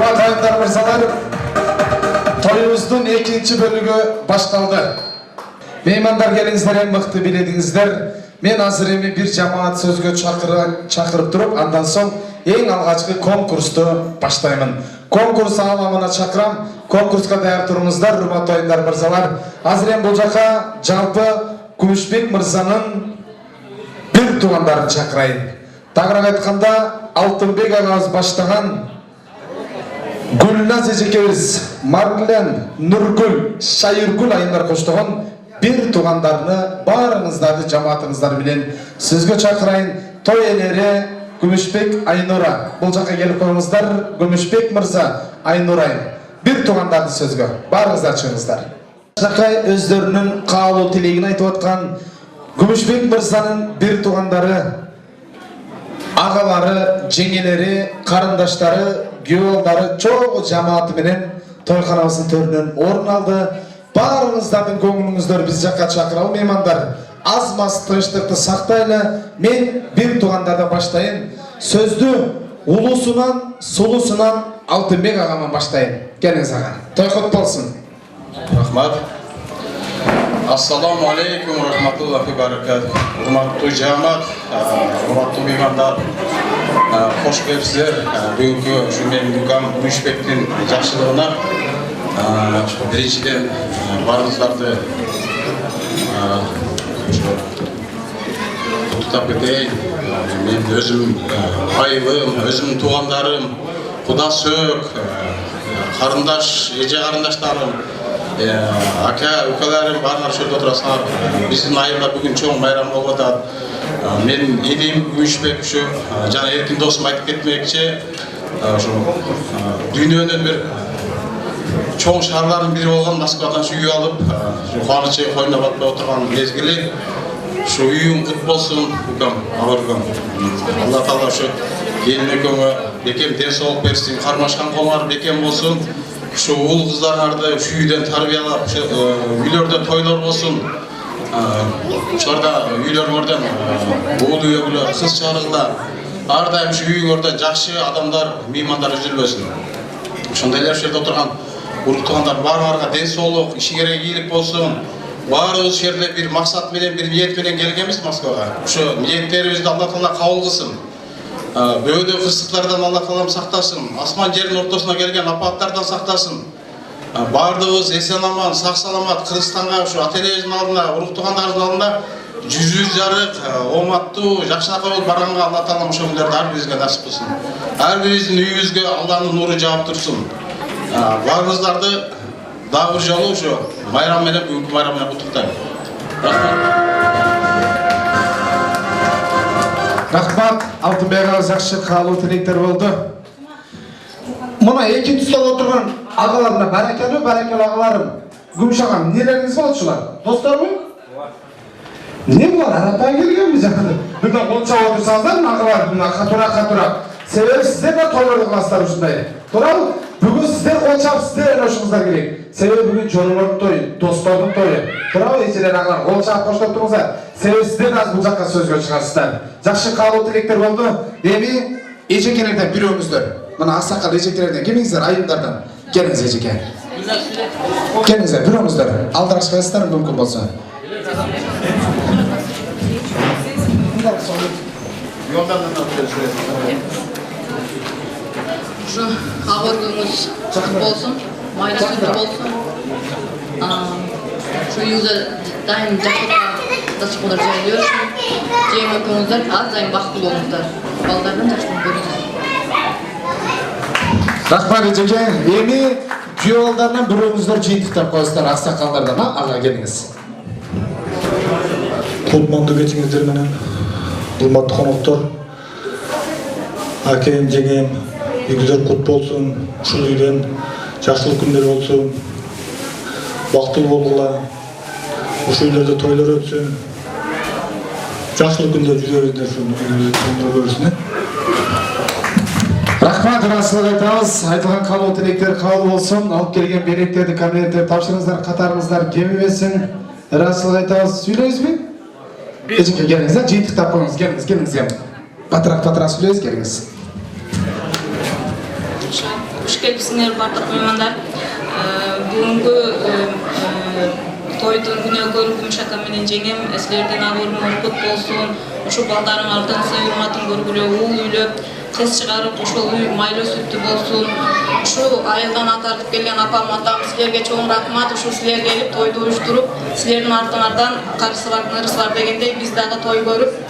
Hurmatli mırsalar, toyumuzun ikinci bölügü başlandı. Mehmanlar gelingizler, en mıқты biledingizler. Men azır emi bir cemaat sözgö çakırıp durup, andan soň en algaçkı konkursты başlayman. Konkurs alamına çakıram, konkurska daýar turumuzlar, hurmatly toyunlar mırsalar. Azır em bul jaka жалпы Күмүшбек мырзанын bir тугандарын çakırayın. Tagırak aytkanda Алтынбек agabız başlagan Gülnaz ejekebиz, Marlen, Nurgül, Şayırgül ayınlar koştuğun bir tuğandarını barınızdardı cemaatınızlar bilen sözgö çakırayın. Toy eleri Күмүшбек Aynura. Бұл жаққа келіп koyыңыздар. Күмүшбек Мырза Aynurayın. Bir tuğandardı sözgö. Barınızдар çıgыңыздар. Жақай өздерінің қалу тілегін айтып отқан Күмүшбек Мырзаның bir tuğandары, ağaları, жеңелері, қарындаштары, Giyolları çok cemaati menen toyxanamızın törünün orun aldı. Barınızdardın көңіліңіздер biz жаққа çakıralım mehmanдар. Az-maz tınçlıkты saqtaylı. Men bir tuğandardan başlayın. Sözdü ulusunan, sulusunan Алтынбек ağaman başlayın. Geliniz ağa. Toy kutlu olsun. Rahmat. Assalamu alaikum rahmatullahi ve barakatuh. Hurmatly jamat, hurmatly mehmanlar, hoş geldinizler. Bugünkü menin ukam Күмүшбектин жакшылыгына биринчиден барыңыздарды куттуктап кетейин. Мен өзүм айылым, өзүм туугандарым, куда сөөк, карындаш, эже карындаштарым, aka, ukalarım barlar şurada oturasınlar. Bizim ayırda bugün çoğun bayram bolуп атат. Men edim Күмүшбек şu jana erkin dostum aytıp ketmekçi. Şu dünyanın bir çoğun şaharların biri olan Moskvadan şu uy alıp, şu Kuanычы koyuna batmay oturgan mezgili. Şu uyum kutlu olsun ukam, ağırgam. Allah Taala şu gelin eköňe bekem densoğluk bersin, karmaşkan koňar bekem bolsun. Şu ul kızlardı şu uydan tarbiyalap, uylerde toylar olsun. Şurada uylar oradan ul uylar, kız çağırılar. Ardayım şu uylardan jakşı adamlar, mehmanlar üzülmesin. Şundaylar şerde oturgan uruktuğanlar barlarga densoğluk, işi gerek iyilik bolsun. Barыбыз şerde bir maksat menen, bir niyet menen kelgenmiz Moskvaga. Şu niyetlerimizni Allah Taala kabul kılsın. Böyle fırsatlardan Allah Taala saktasın. Asman yerin ortasına gelgen apatlardan saktasın. Bardığız esen aman, sağ salamat Kırgızstan'a şu ateljimizin aldına, uruktuğanlarımızın aldına yüz jarık, omattуу, jakşınakka bolup barганга Allah Taala ошо күндөрдү ар бирибизге насип кылсын. Ар бирибиздин үйүбүзгө Алланын нуру жаап турсун. Барыңыздарды дагы бир жолу ошо майрам менен, бүгүнкү майрам менен куттуктайм. Рахмат. Rahmat, Алтынбек agabız jakşı kalуу tilekler boldu. Muna eki tutsap oturgan ağalarına barakeli ağalarım. Gümüş ağam, neleriniz boldu şular? Dostlar mı? Ne bu? Arap'a gelgenmiz yani. Bundan konuşa otursanızlar mı ağalar? Bundan katura. Sebebi sizler de toylarlı klaslar uçundaydı. Doğru mu? Bugün sizler konuşap sizler en hoşunuzlar gerek. Sebebi bugün çorumların toyu, dostların toyu. Doğru mu? Eşeler ağalar, konuşap koşup durmuşlar. Sebebi sizler de az bu jakka sözgö çıkarsızlar. Jakşı kalуу tilekler boldu. Emi ejekelerden bir öňüzдөр. Mana asakal ejekelerden kemingizler ayımlardan. Geliniz ejeke. Gelingizler bir öňüzдөр. Aldıraş kayısızlar mümkün bolsa. Şu ağırlığımız olsun, maydasızlık olsun. Şu yüzde daim jaklıkta da çıkmalar söylüyoruz. Cem yapıyorsunuzlar, az daim vakti olmuşlar. Ballardan jaklıkta görüyorsunuz. Rahmat ejeke. Emi kuyovlardan bir öňüzдөр jыйынтыктап koýasızlar aksakallardan, ağa geliniz. Kutmandı geçinizler menen, hurmatly konoktor, akem, jengem, güzel kutlu olsun, uşul uydan jakşılık günleri olsun, baktılı bolgula, uşul uylerde toylar ötsün, jakşılık günler yüzebizler şunu görsün. Rahmat, rahatsızlık aytабыз. Айтылган kalуу tilekler kabul olsun. Alıp gelgen bereklerdi, kameralar tapşırыңızlar, katarыңızlar kemibesin. Rahatsızlık aytабыз. Süyleyiniz mi? Ejeke geliniz, jıйынтыктап koyuңuz, geliniz. Patrak söyleyiniz, geliniz. Hoş geldinizler bardaq mehmanlar. Бүгүнкү тойдун күнөөгөр Гүмшака менен жеңем силердин абырыңар кут болсун. Ушу балдарыңардын сый-урматын көргүлө ул үйлөп, кыз чыгарып ошол үй майлуу сүттүү болсун. Ушу айылдан атартып келген апам атам силерге чоң рахмат. Ушу силер келип тойду уюштуруп, силердин артыңардан карысы бар, нырысы бар дегендей биз дагы той көрүп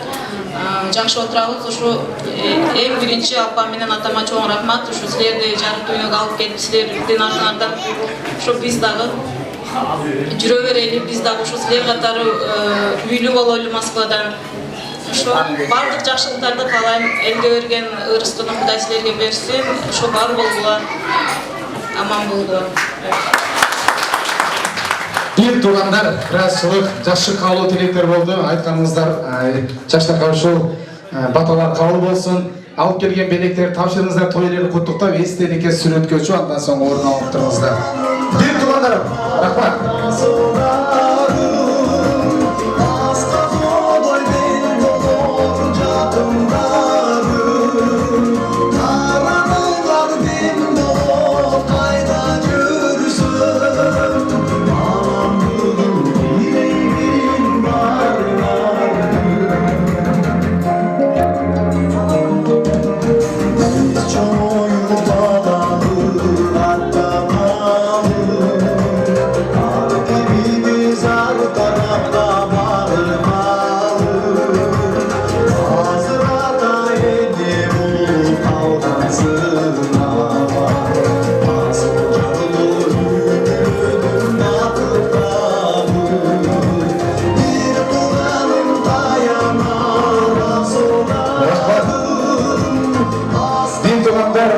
жакшы отурабыз. Ушу эң биринчи апам менен атама чоң рахмат. Ушу силерди жарык дүйнөгө алып келип силердин артыңардан ушу биз дагы жүрө берели, биз дагы ушу силер катары үйлүү бололу Москвадан. Ушу бардык жакшылыктарды каалайм. Элге берген ырыскыны Кудай силерге берсин. Ушу бар болгула, аман болгула. Бир туугандар, ыраазычылык, жакшы каалоо тилектер болду. Айтканыңыздар жаштарга ушул баталар кабыл болсун. Алып келген белектер тапшырыңыздар, той элерин куттуктап, эстеликке сүрөткөчү, андан соң орун алып туруңуздар. Бир туугандар, рахмат.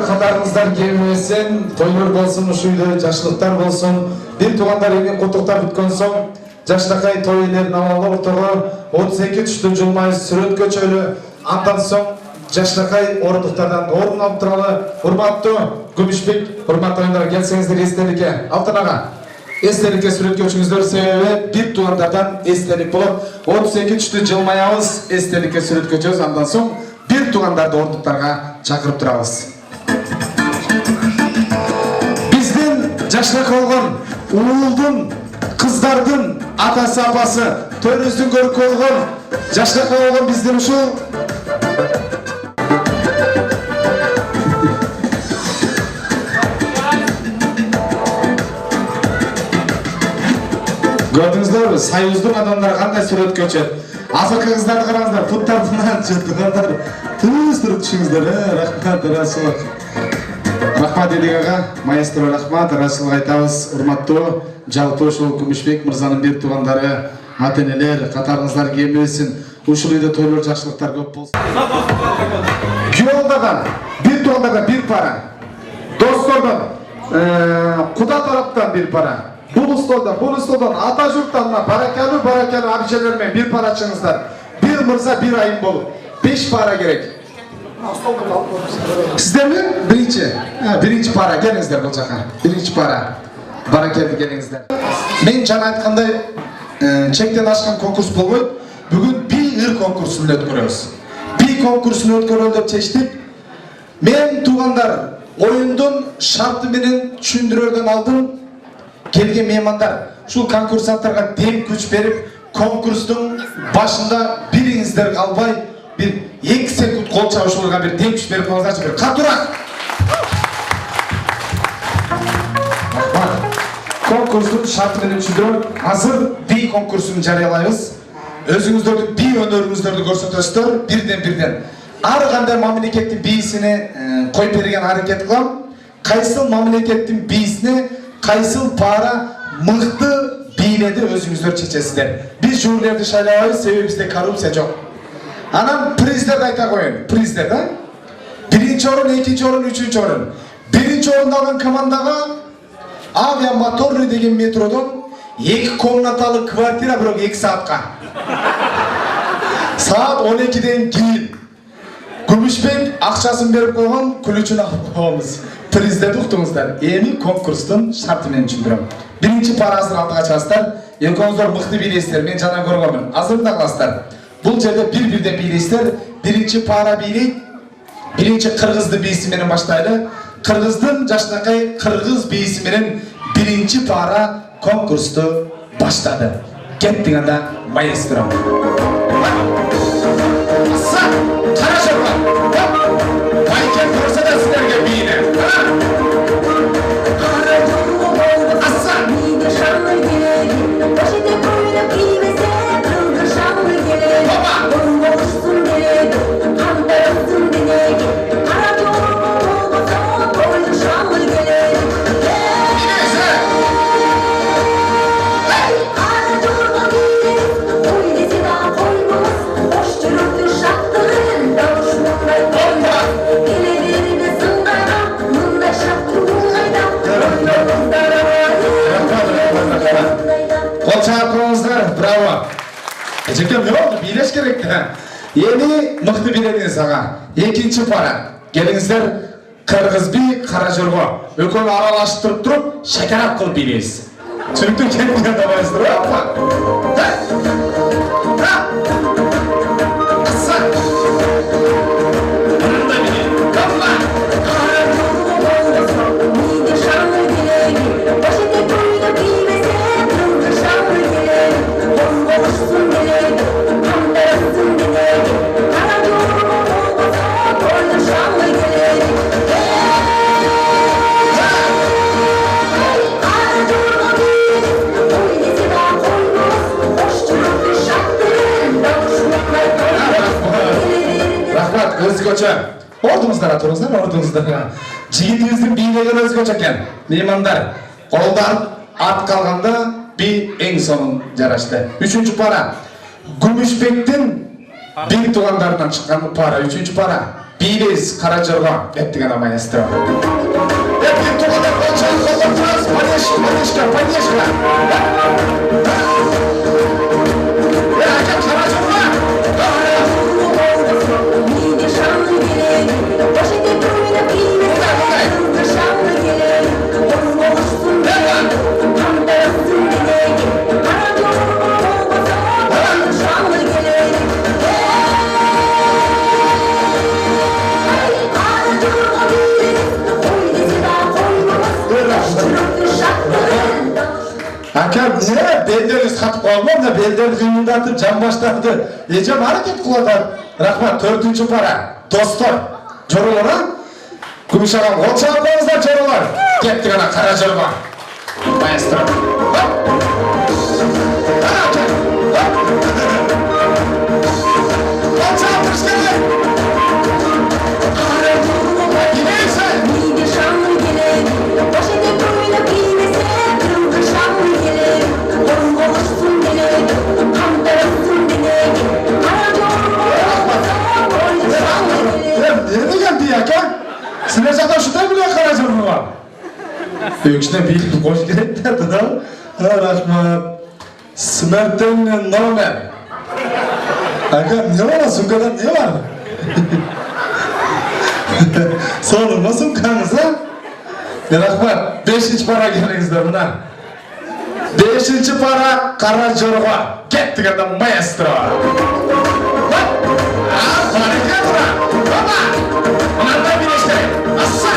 Катарыңыздар келмесин, тойлор болсун, ушу үйдө жакшылыктар болсун. Бир туугандар эми куттуктап бүткөн соң, жаштакай той элерин абалы ортого 32 түштү жылмайыз сүрөткөчөлү. Андан соң жаштакай орындуктардан орун алып туралы. Урматтуу Күмүшбек, урматтуу айымдар, келсеңиздер эстеликке. Алтын ага, эстеликке сүрөткөчүңүздөр, себеби бир туугандардан эстелик болот. 32 түштү жылмаябыз, эстеликке сүрөткөчөбүз. Андан соң бир туугандарды орындуктарга чакырып турабыз. Биздин жаштак болгон уулдун, кыздардын атасы апасы, төрүбүздүн көрүккө болгон жаштак болгон биздин ушул көрдүңүздөрбү, союздун адамдары кандай сүрөткө өчөт. Азыркы кыздарды караңыздар, путтарынан жыртыгандар. Түз туруп түшүңүздөр, рахмат, ыраазычылык. Рахмат Эдик ага, маэстро рахмат, ыраазычылык айтабыз. Урматтуу жалпы ушул Күмүшбек мырзанын бир туугандары, ата-энелер, катарыңыздар кембесин. Ушул үйдө тойлор, жакшылыктар көп болсун. Күйөөдөн бир туугандардан бир пара. Достордон, Куда тараптан бир пара. Бул столдон, ата журттан баракалуу абижелер менен бир пара чыңыздар. Бир мырза, бир айым болуп, 5 пара керек. Сиздерби? Биринчи пара, келиңиздер бул жака. Биринчи пара. Баракелүү келиңиздер. Мен жана айткандай, чектен ашкан конкурс болбойт. Бүгүн би ыр конкурсун өткөрөбүз. Би конкурсун өткөрөлү деп чечтик. Мен туугандар оюндун шарты менен түшүндүрөрдөн алдым. Келген меймандар, ушул конкурсанттарга тең күч берип, конкурстун башында бириңиздер калбай, бир 2 секунд кол чабышууларга бир тең күч берип коюңуздарчы, бир катуураак. Конкурстун шарты менен түшүндүрөм. Азыр би конкурсун жарыялайбыз. Өзүңүздөрдүн би өнөрүңүздөрдү көрсөтөсүздөр, бирден. Ар кандай мамлекеттин бийисине коюп берген аракет кылам. Кайсыл мамлекеттин бийисине кайсыл пара мыкты бийледи өзүңүздөр чечесиздер. Биз жюрилерди шайлабайбыз, себеби бизде коррупция жок. Анан приздерди айта коеюн. Приздер да? Биринчи орун, экинчи орун, үчүнчү орун. Биринчи орунду алган командага авиамоторный деген метродон 2 комнаталы квартира, бирок 2 саатка. Саат 12ден кийин Күмүшбек акчасын берип койгон, күлүчүн алып коебуз. Приздерди уктуңуздар. Эми конкурстун шарты менен түшүндүрөм. Биринчи пара азыр алдыга чыгасыздар. Экөөңүздөр мыкты бийлейсиздер, мен жана көргөнмүн. Азыр да кыласыздар. Бул жерде бир-бирден бийлейсиздер. Биринчи пара бийлейт. Биринчи кыргызды бийси менен баштайлы. Kırgız'dın Jaşnakay Kırgız beyisi menen birinci para konkurstu başladı. Kettin anda maestro. Assa, kara şorba. Bayken görse de sizlerge beyine. Assa. Bravo. Ecekten ne oldu? Bileş gerekti. Yeni mıhtı bilediniz sağa. İkinci para. Gelinizler Kırgız bir Karajorgo. Ökön aralaştırıp durup şekerap kılıp bileyiz. Çünkü kendine de başlıyor ama. Ha? Assa. Bunu da bilin. Kapla. Özkoça. Ordunuzdan atırızdan, ordunuzdan. Jigitimizin biylegen özkoça eken. Meymanlar. Koldan at kalganda bir en sonun jaraştı. Üçüncü para. Gümüşbek'tin bir tuğanlarından çıkan para. Üçüncü para. Bileyiz Karajorga. Ettiğine maestro. Bir tuğanlar kolçan kollatırız. Paneşka. Karajorga. Akam ne? Belleriniz katıp olmam da bellerini kıyımdatıp can başlattı. Ecem hareket kulatar. Rahmat dördüncü para. Dostlar. Jorulara. Gümüşağam olça yapmamızda jorular. Kettik ana kara joruma. Maestro. Olça yapmış gelin. Yineyse. Nerede geldi ya kan? Sinircaktan şuday bile Karajorga var. Öyküsüne bir hoş gereklerdi da. Ha rahmat. Smerten normal. Aga ne var sunkadan ne var? Sorulma sunkanız ha? Rahmat. Beşinci para gelinizde buna. Beşinci para Karajorga. Kettik adam maestro. Harika bura. Baba. Onlardan bir işte. Assa.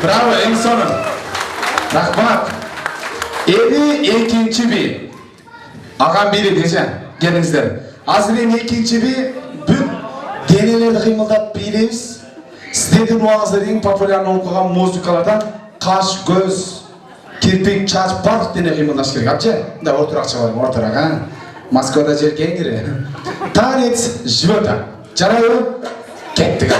Bravo, en sonu. Rahmat. İkinci bir. Ağam biri diyeceğim. Gelinizler. Azir'in ikinci bir. Bütün denelerdi kıymıldat biliriz. Sizlerden uağızlar en popüler okuyan muzikalardan kaş, göz, kirpik, çaç, bark dene kıymıldaş gerek. Apça? Da ortarak çalalım, ortarak ha. Moskvada jerken gire. Tanec života. Çarayı kettik abi.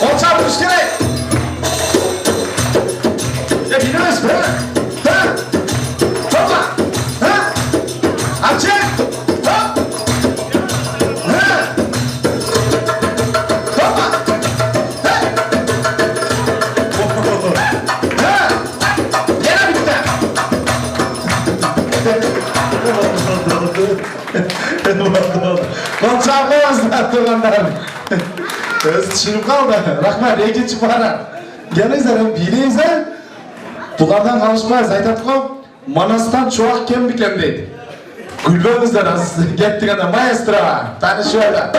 Olçarmış gerek. Ya bilmez be. tuğanlarım. Öz düşünüp kaldı. Rahmet, ikinci para. Gelingizler, bilingizler. Bulardan kalışmayız, aytadık o. Manastan çoğak kem biken deydi. Gülbönüzler az gettik adam maestro. Tani şöyle.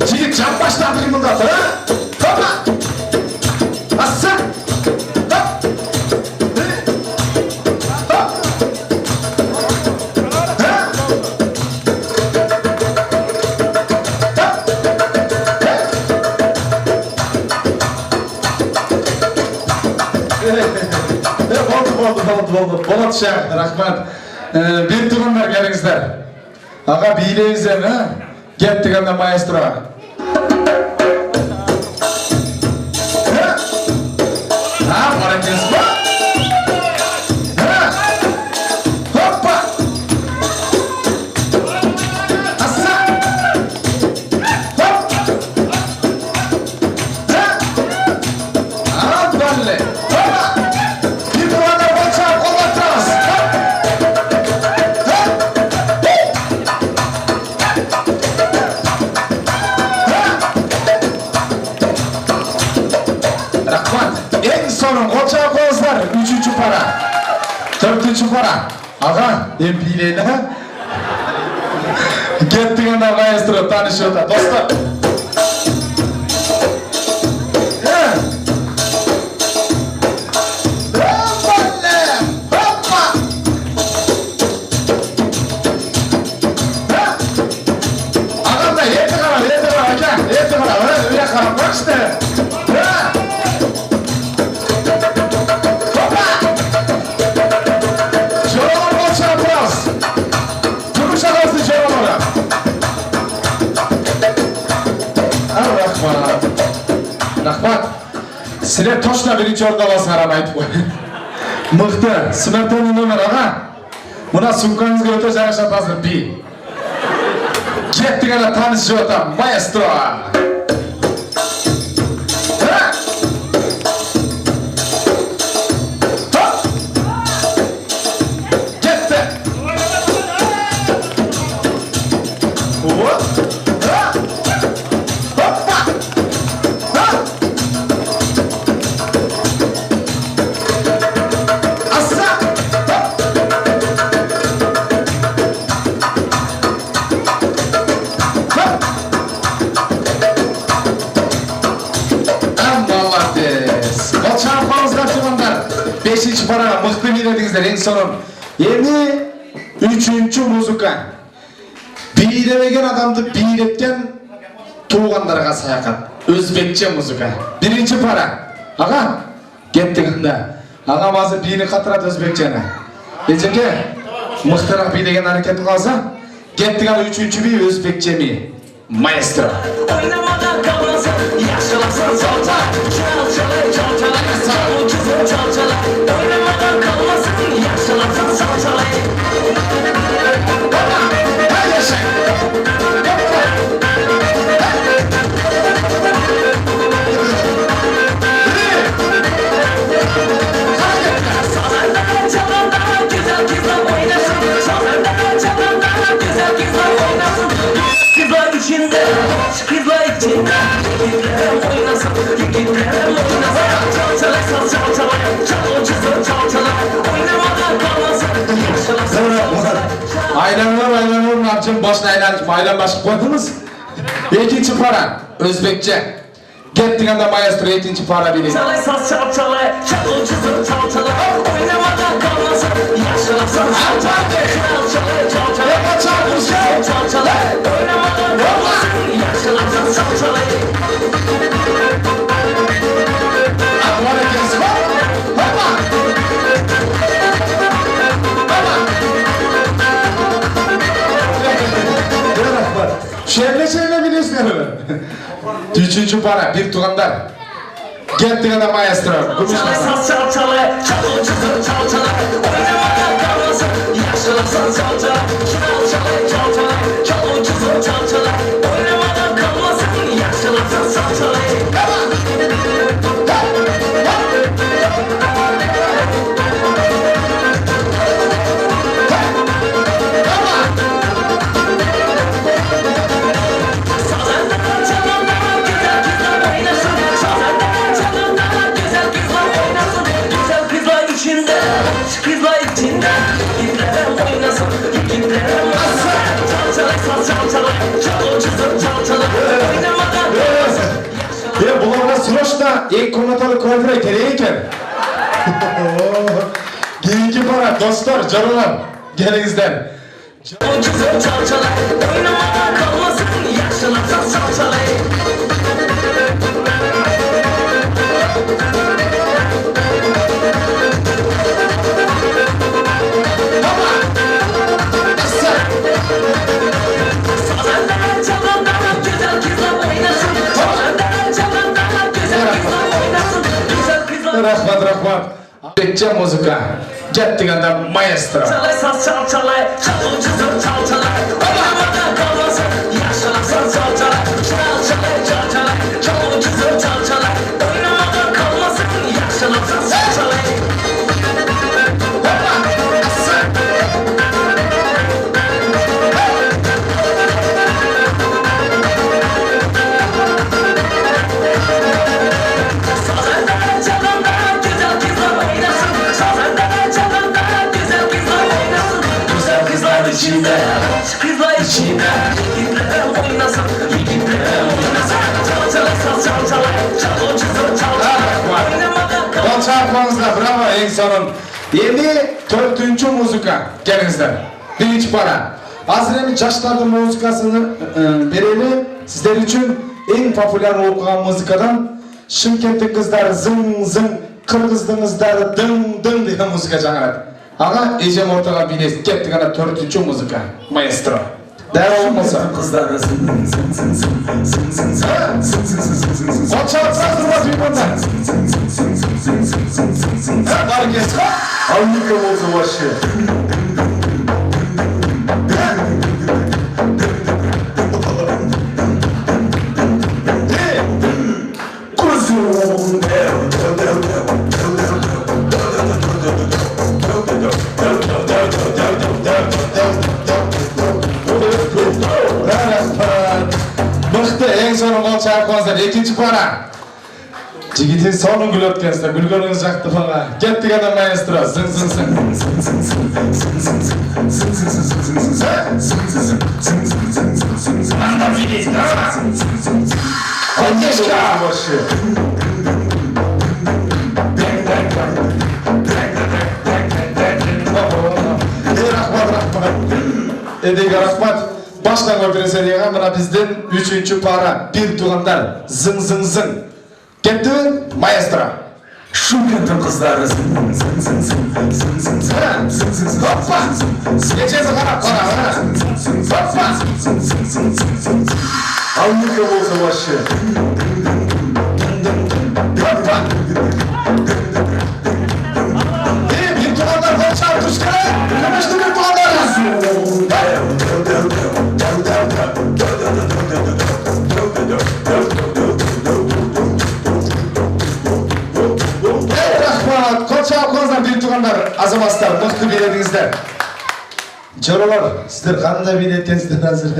Jigit can başladı kımıldatır ha? Hoppa! Assa! Hop! Hop! Ha! Oldu. Polat Şah, rahmat. Bir tuğunlar gelingizler. Ağa biyleyizden ha? Gettik anda maestro. Ha, barakens bu? Ha? Hoppa! Assa! Hop! Ha? Ha, balle! Hoppa! Bir tuğanlar bacağı kollatacağız. En sonun koçağı kozlar, 3. para, 4. para. Ağa, bileyle ha? Gettik anda maestro, tanışıyordu. Dostlar. Ağam da yetti karar, öyle karar, bak işte. Rahmat, sizler toşla birinci orada olasın aramaydı bu. Mıhtı, sınırtını nömer ağa. Buna sumkanızga öte жарашатасыздар би. Kettik ana tanışıyor da maestro. Beşinci para, mıhtı biledinizler en sonun. Yeni 3. muzika. Bilemegen adamdı biletken tuğanlarga sayakat. Özbekçe muzika. 1. para. Ağa, gettik anda. Ağa mazı bini katırat Özbekçene. Ecenge, mıhtırak bilegen hareket kalsa, gettik anda 3. bir Özbekçe mi? Maestro. Oynamadan kalmasın, yaşalasın salça. Çalçalay, sağ uçusun çalçalay. Oynamadan kalmasın, yaşalasın salçalay. Hadi yaşa. Sazanda çalanda güzel kızlar oynasın. Sazanda çalanda güzel kızlar oynasın. Kızlar içinde, kızlar içinde. Yigitlerim oynasın, yigitlerim oynasın. Çalçalay, çalçalay, çal uçusun çalçalay. Oynamadan kalmasın, yaşalasın salçalay. Aylanlar ne yapacağım? Başına aylan başlık koydunuz. 2. para, Özbekçe. Gettik anda maestro 2. para bilin. Çalay, çalçalay, çal uçusun çalçalay. Oynamadan kalmasın, yaşalasın salçalay. Çalçalay, çalçalay, çalçalay. Oynamadan kalmasın, yaşalasın salçalay. Aklara gelsin. Hoppa! Şöyle biliyorsun. 3. para, bir tuğandar. Gettik anda maestro. Çalçalay, çal uçusun çalçalay. Oynamadan kalmasın, yaşalasın salçalay. Çalçalay, çal uçusun çalçalay. Oynamadan kalmasın, yaşalasın salçalay. ek komnatalı kvartira керек eкен. Keyinki para dostlar, canlar, gelingizler. O güzel çalçalay, oynamadan kalmasın, yaşlanırsa salçalay. Sazanda çalanda güzel kızlar oynasın. Sazanda çalanda güzel kızlar oynasın. Güzel kızlar. Rahmat. Bekçe muzika. Gittik anda maestro. Çalay saz çalçalay, çalıcıdır çalçalay. Oynamadan kalmasın, yaşlanırsa salçalay. Çalçalay, çalıcıdır çalçalay. Oynamadan kalmasın, yaşlanırsa salçalay. Sazanda çalanda güzel kızlar oynasın. Sazanda çalanda güzel kızlar oynasın. Güzel kızlar içinde, kızlar içinde. Yigitler oynasın, yigitler oynasın. Çalçalay saz çalçalay, çalıcıdır çalçalay. Oynamadan kalmasın. Konçakmanızda bravo en sonun. Endi 4-cü muzika. Gelingizler. Birinci para. Hazır endi жаштардын muzikasını bereli. Sizler için en popüler okugan muzikadan Şımkent'in kızları zın zın, Kırgızdın kızları dım dım degan muzika жаңырат. Ağa ejem ortaga bilet. Kettik ana 4-cü muzika. Maestro. Däl olmasa. Kızlar zın zın zın zın zın zın zın. Konçak sazırma duymanda. Var kes. Alnıka olsa başı. Kuzum Mıhtı en sonu konçak konser. İkinci para. Jigitin sonun gül ötkensizler. Gülgönünüz jaktı bana. Kettik ana maestro. Zın zın zın. Anda bilet. Konteşka. Edega rahmat. Baştan götürese diye mına bizden 3-cü para. Bir tuğandar. Zın zın zın. Ketdi maestro. Şımkent'in kızları zın zın zın zın zın zın zın zın zın. Hoppa. Geçesi karab kara. Hoppa. Alnıka olsa başı. Hoppa. Bir tuğandar konçak tuşka. Kımıştı bir tuğandar. Rahmat, konçak konser bir tuğandar. Azamastlar, mıhtı biletinizler. Жороlar, sizler qanday biletkensizler hazır.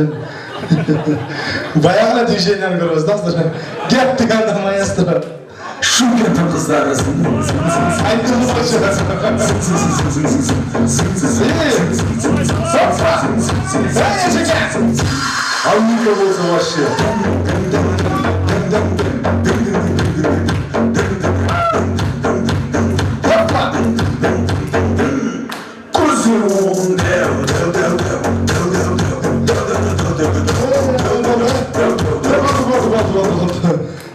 Bayağıla düşenler görüyoruz da sizler. Gittik anda maestro. Şımkent'in kızları zın zın zın. Aytımız başı. Hoppa. Sen yaşaken. Alnıka olsa başı. Hoppa. Kuzum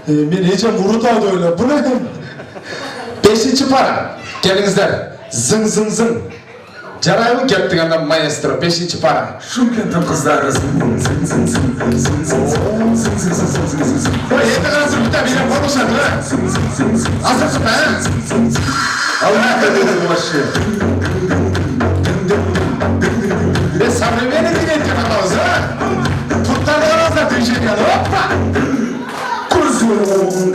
Men nece murut aldı öyle. Bu ne? 5-ci para. Gelingizler. Zın zın zın. Jarayımı kettik anda maestro. 5-ci para. Şımkent'in kızları zın zın zın zın zın zın zın zın zın. Yetti karası bir de bile konuşadı ha. Hazırsın be ha? Allah kadar başı. Ve sabri beni dinletken adamız ha. Tuttan arazda düşecek yanı. Hoppa. Kuzum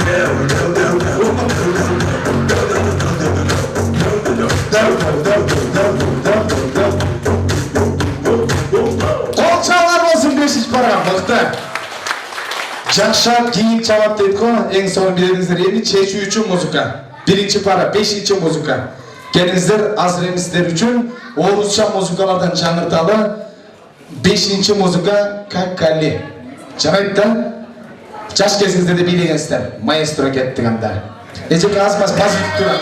Kolçalar olsun 5-ci para. Mıhtı. Жақшап кейін чалап дейді ғой, ең соңын білетіңіздер. Енді шешу үшін музыка. 1-ci para, 5-ci muzika. Gelingizler azır sizler üçün Oğuzca muzikalardan çanırtalı 5-ci muzika Kakkali. Canayt da Жаш кезіңізде де билегенсіздер. Маэстро кеттік анда. Эжеке азмас позитив тұрады.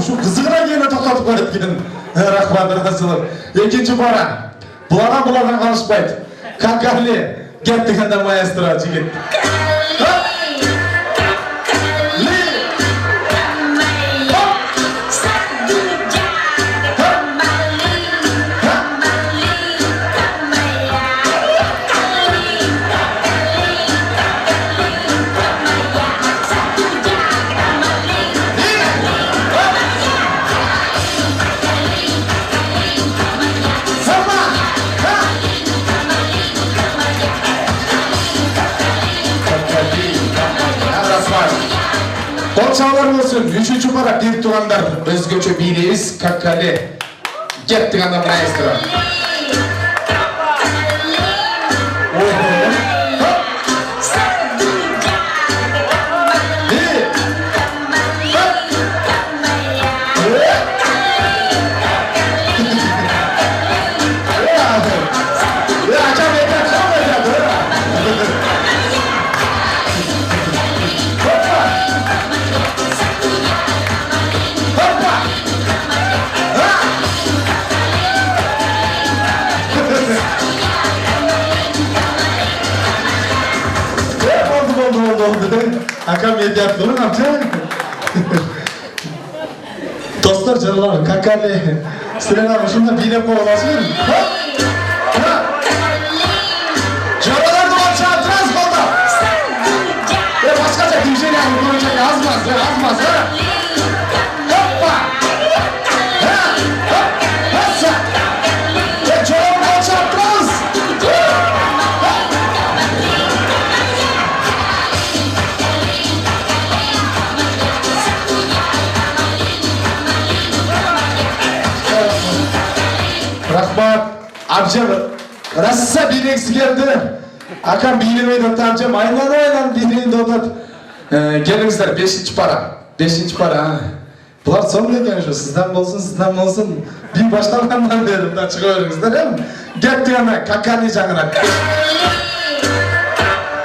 Şu kızıqına yine toxtatып koyup gidin. Rahmat Rasılov. Ekinci para. Bulardan kalışmaydı. Kakali. Gettik anda maestro jigit. Çağlar olsun, 3. para bir tuğanlar, özgöçü bileyiz, kakali. Gettik anda maestro. Akam yeter durun amca. Dostlar canlar kakali. Sıralar şunda bile kovalasın. Canlar da açar transporta. Başkaca kimseyle konuşacak azmaz. Hoppa. Hoppa. Canlar da açar trans. Rahmat, amcam rassa bileksi geldi. Akam bilemeydi otu amcam, aynan bileydi otu. Gelingizler 5. para. 5. para ha. Bular son degen şu, sizden bolsun. Bir başlarından dedim da çıkıyorsunuzlar değil mi? Gettik ana, kakani canına.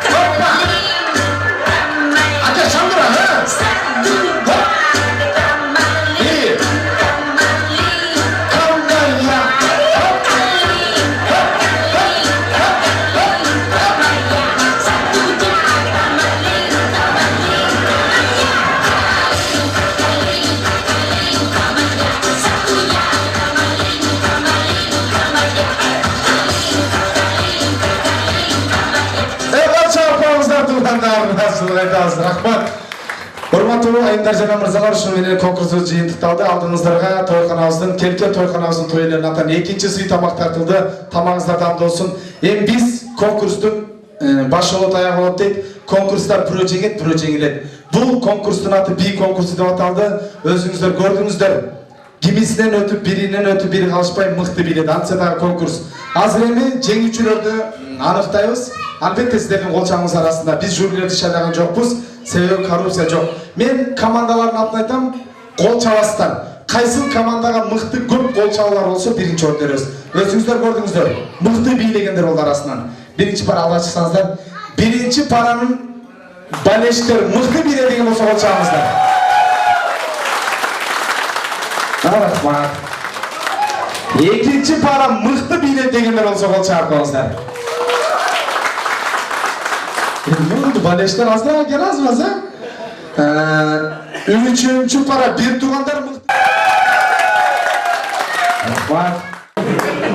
Hoppa! Aka çamdıra ha? Rahmat. Hormatly ayınдар жана мырзалар, ушул менен конкурсубуз жыйынтыкталды. Алдыңыздарга тойканабыздын, келкен тойканабыздын тойлорунан атан экинчи сый тамак тартылды. Тамагыңыздар дамдуу болсун. Эми биз конкурстун баш болот, аяк болот дейт. Конкурстар бирөө жеңет, бирөө жеңилет. Бул конкурстун аты би конкурсу деп аталды. Өзүңүздөр көрдүңүздөр. Кимисинен өтүп, биринен өтүп, бири калышпай мыкты билет. Ансыдагы конкурс. Азыр эми жеңүүчүлөрдү аныктайбыз. Албетте сиздердин кол чаңыңыз арасында биз жюрилерди шайлаган жокпуз. Себеби коррупция жок. Мен командалардын атын айтам, кол чабастан. Кайсы командага мыкты көп кол чабуулар болсо биринчи орун беребиз. Өзүңүздөр көрдүңүздөр. Мыкты бийлегендер ол арасынан. Биринчи пара алга чыксаңыздар. Биринчи паранын балештер мыкты бийлеген болсо кол чабыңыздар. Рахмат. Экинчи пара мыкты бийлет дегендер болсо кол чабып коюңуздар. Bunu balleşten azlar gel azmaz ha. Üçüncü para bir tuğandar mı? Bak.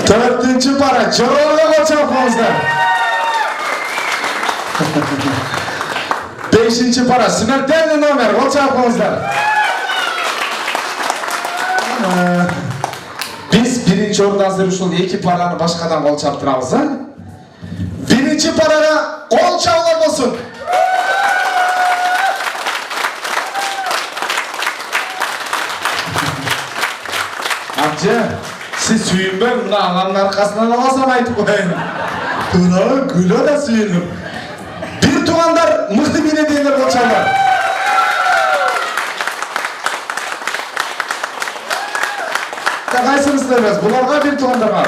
Dördüncü para Jorolga koçapımızda. Beşinci para Simertenli nomer koçapımızda. Biz birinci orada hazır uşul iki paranı başkadan kol çaptırabız ha. Birinci paraya Kol çağlar olsun. Amca, siz suyunma, buna ağamın arkasından alasam aytıp koyayım. Güle da suyunum. Bir tuğanlar mıhtı bile değiller kol çağlar. Kaysınız demez, bularga bir tuğanlar var.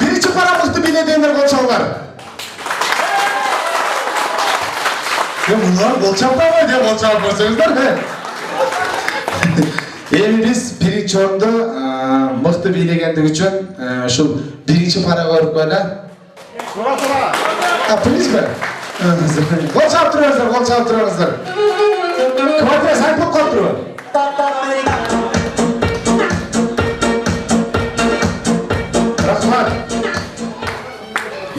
Birinci para mıhtı bile değiller kol çağlar. Ya bunlar kol çağlar mı diye kol çağlar koysanızlar mı? Biz birinci orunda mıhtı bilegendik için şu birinci para koyup böyle. Please mi? Kol çağıptırıyoruzlar, kol çağıptırıyoruzlar. Kıvatına sahip ol kontrol. Rahmat.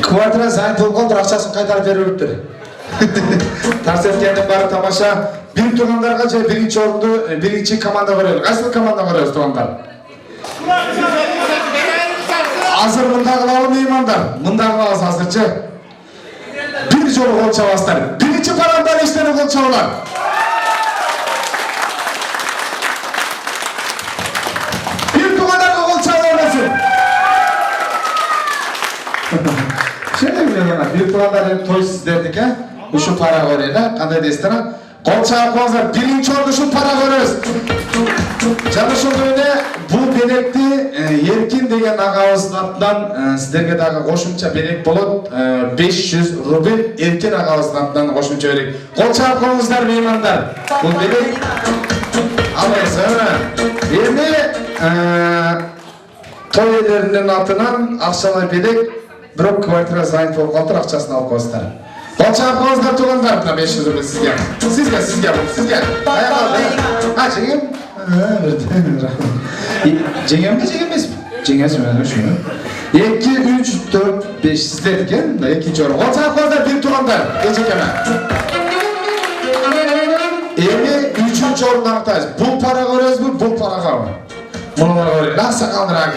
Kıvatına sahip ol kontrol, akçasını kaytarıp veriliptir. Tars etkenlik bari tamaşa. Bir tuğanlarga birinci orundu, birinci komanda koyuyoruz. Asıl komanda koyuyoruz tuğanlar. Hazır mındağı alalım imanlar. Mındağı alası hazırcı. Bir jolu kol çavaslar. Birinci paramdan işleri kol çavalar. Bir tuğanlarga kol çavalarlasın. Şöyle mi yana? Bir tuğanlarga toy sizlerdik ha? Bu şu para koyuyorlar. Kanday destere. Kol çava koyuyorlar. Birinci ordu şu para koyuyoruz. Çalışın böyle bu belekti Yerkin degen ağabeyimizin atından sizlerge dağı koşumça belek bolup 500 rubil Erkin ağabeyimizin atından koşumça belek. Kol çağıp koyuңuzдар meymanдар. Bu belek alaysa endi toy ellerinin atынан akçalay belek bir kvartira zayıf olup kaldır akçasını alıp koyuңuzдар. Kol çağıp koyuңuzдар tuğanдар 500 rubil sizge. Sizge. Ayağa kaldı. Ha çekeyim. Cengem mi cengemiz mi? Cengemiz mi? 2, 3, 4, 5 sizlerdik ya. İkinci olarak. O taraflarda bir tuğanlar. Geçek hemen. Evi üçüncü orundayız. Bu para görüyoruz mu? Bu para kalma. Bunu bana görüyor.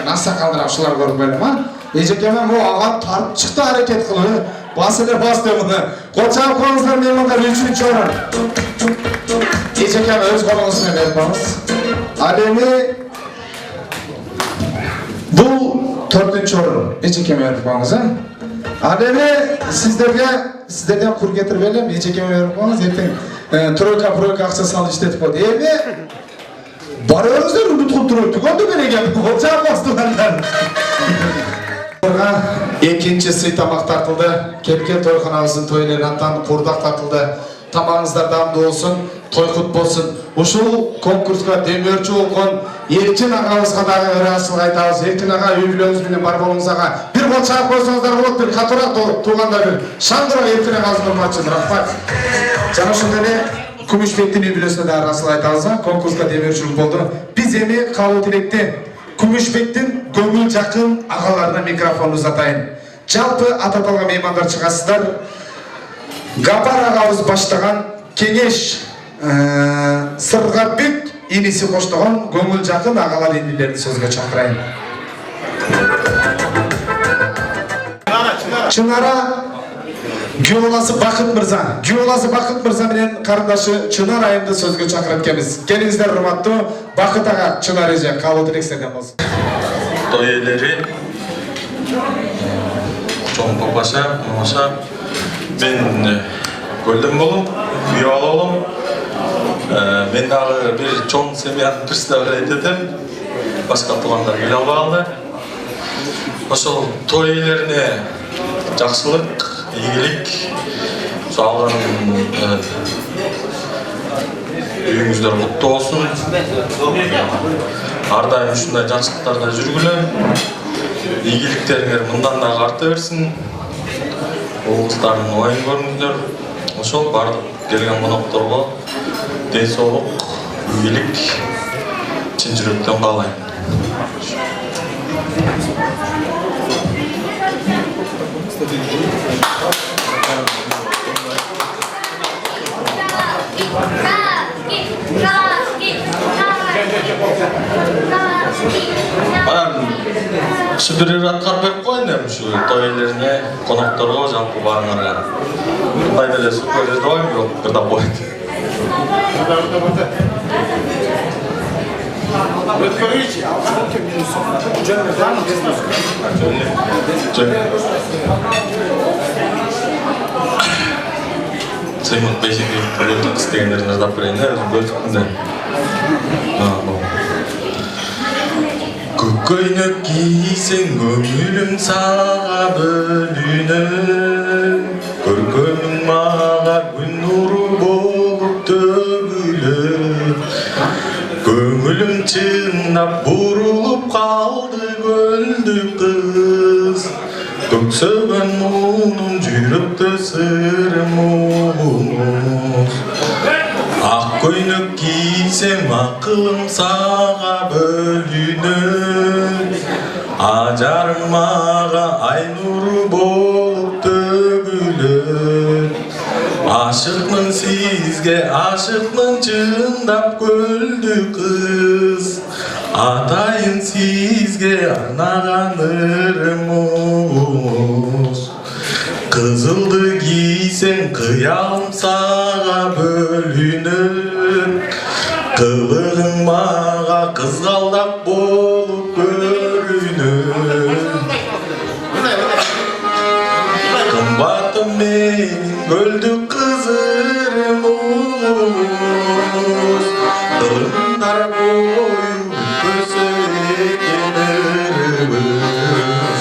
Nasıl kaldırak şular görüp benim ha? Geçek hemen bu ağa tarp çıktı hareket kılıyor. Basılı bastı bunu. Koçağı koyunuzlar meymanlar üçüncü orun. Geçek hemen öz kolunuzuna vermemiz. Alemi bu 4. orun. Geçek hemen vermemiz ha? Alemi sizlerden kur getir verelim. Geçek hemen vermemiz. Troika aksa sal işletip o diye mi? Barıyoruzlar unutkup duruyordu. Kondu beni geldi. Koçağı bastılarlar. İkinci sıy tamak tartıldı. Kepke toyxanamızın toylarından kurdak tartıldı. Tamamızlar damda olsun, toy kut bolsun. Uşul konkurska demirci olgun Erkin ağamızga dagı rasıl aytabız. Erkin ağa üylöңүз менен бар болуңузга bir kol çağıp koysanızlar болот, bir катуураак туугандар bir шаңдырак Erkin ağamыздын urmatчын рахмат. Жана ошондой эле Күмүшбектин үй-бүлөсүнө дагы расыл айтабыз. Конкурска демирчилик болду. Биз эми калуу тилекте Күмүшбектин көңүл жакын агаларына микрофон узатайын. Жалпы ататалган меймандар чыгасыздар. Гапар агабыз баштаган кеңеш сырга бүт иниси коштогон көңүл жакын агалар инилерди сөзгө чакырайын. Чынара Гюоласы Бакыт мырза менен карындашы Чынар айымды сөзгө чакырып келебиз. Келиңиздер урматтуу Бакыт ага, Чынар эже, калуу тилексиздерден болсун. Той элери, чоң папаша, мамаша, мен көлдөн болом, үй ала болом. Мен дагы бир чоң семьяны представлять этем. Башка туугандар келе албагандар. Ошол той элерине жакшылык, ийгилик, алган үйүңүздөр куттуу болсун. Ар дайым ушундай жакшылыктарда жүргүлө. Ийгиликтериңер мындан дагы арта берсин. Оңуздардын оюн көрүңүздөр. Ошол баардык келген конокторго ден соолук, ийгилик чын жүрөктөн каалайм. Анан бир аткарып берип коеюн эми ушу той элдерине, конокторго, жалпы баарыңарга. Мындай деле сутка жасабайм, бирок бир тап коет. Сыймык бешиги бөлөк истегендерин жазап берейин, өзүм бөлүктүмдө. Көкөйнөк кийсең көңүлүм сага бөлүнөт, көркөмүң мага күн нуру болуп төгүлөт. Көңүлүм чындап бурулуп калды көлдү кыз, көксөгөн мунун жүрөктө сырмуз. Ак көйнөк кийсем акылым сага бөлүнөт, ажарың мага ай нуру болуп төгүлөт. Ашыкмын сизге, ашыкмын чындап көлдү кыз, атайын сизге арнаган ырмуз. Кызылды кийсең кыялым сага бөлүнөт, кылыгың мага кызгалдак болуп көрүнөт. Кымбатым менин көлдүк кызырмуз, ырымдар бою көсөйген ырыбыз.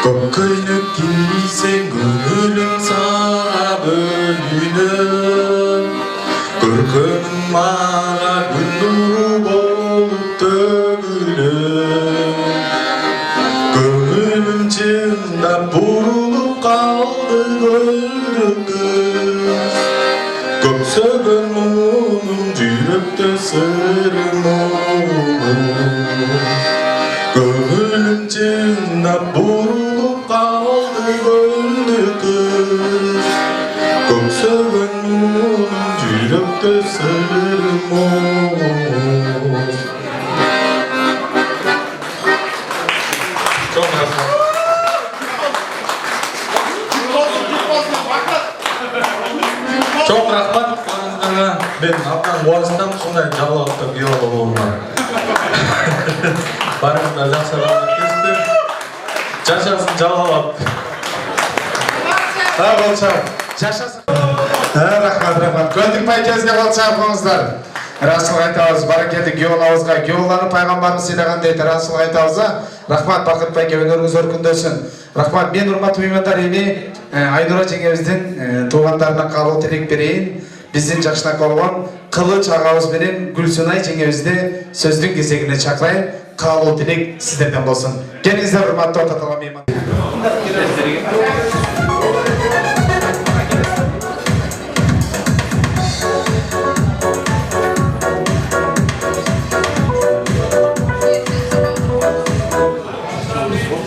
Көкөйнөк кийсең көңүлүм сага бөлүнөт, көркөмүң мага күн нуру болуп төгүлөт. Көңүлүм чындап бурулуп калды көлдү кыз, көксөгөн мунун жүрөктө сырмуз. Көңүлүм чындап бурулуп калды көлдү кыз, көксөгөн мунун жүрөктө сырмуз. Çok rahmat koyunuzlarına. Ben abdan boğazdan şunday cevapta biyola olma. Barınızlar жақсы болуп кетти. Жашасын жалалап. Болча. Жашасын. Рахмат. Көлдүк пайкезге болча коңуздар. Расул айтабыз, баракети геолабызга, геоланы пайгамбарыбыз сыйлаган дейт. Расул айтабыз. Рахмат Бакыт байке, өнөрүңүз өркүндөсүн. Рахмат, мен урматтуу меймандар эми Айнура жеңебиздин туугандарына каалоо тилек берейин. Биздин жакшынакы болгон Кылыч агабыз менен Гүлсөнай жеңебизди сөздүн кезегине чакырайын. Каалоо тилек сиздерден болсун. Келиңиздер урматтуу таталган мейман.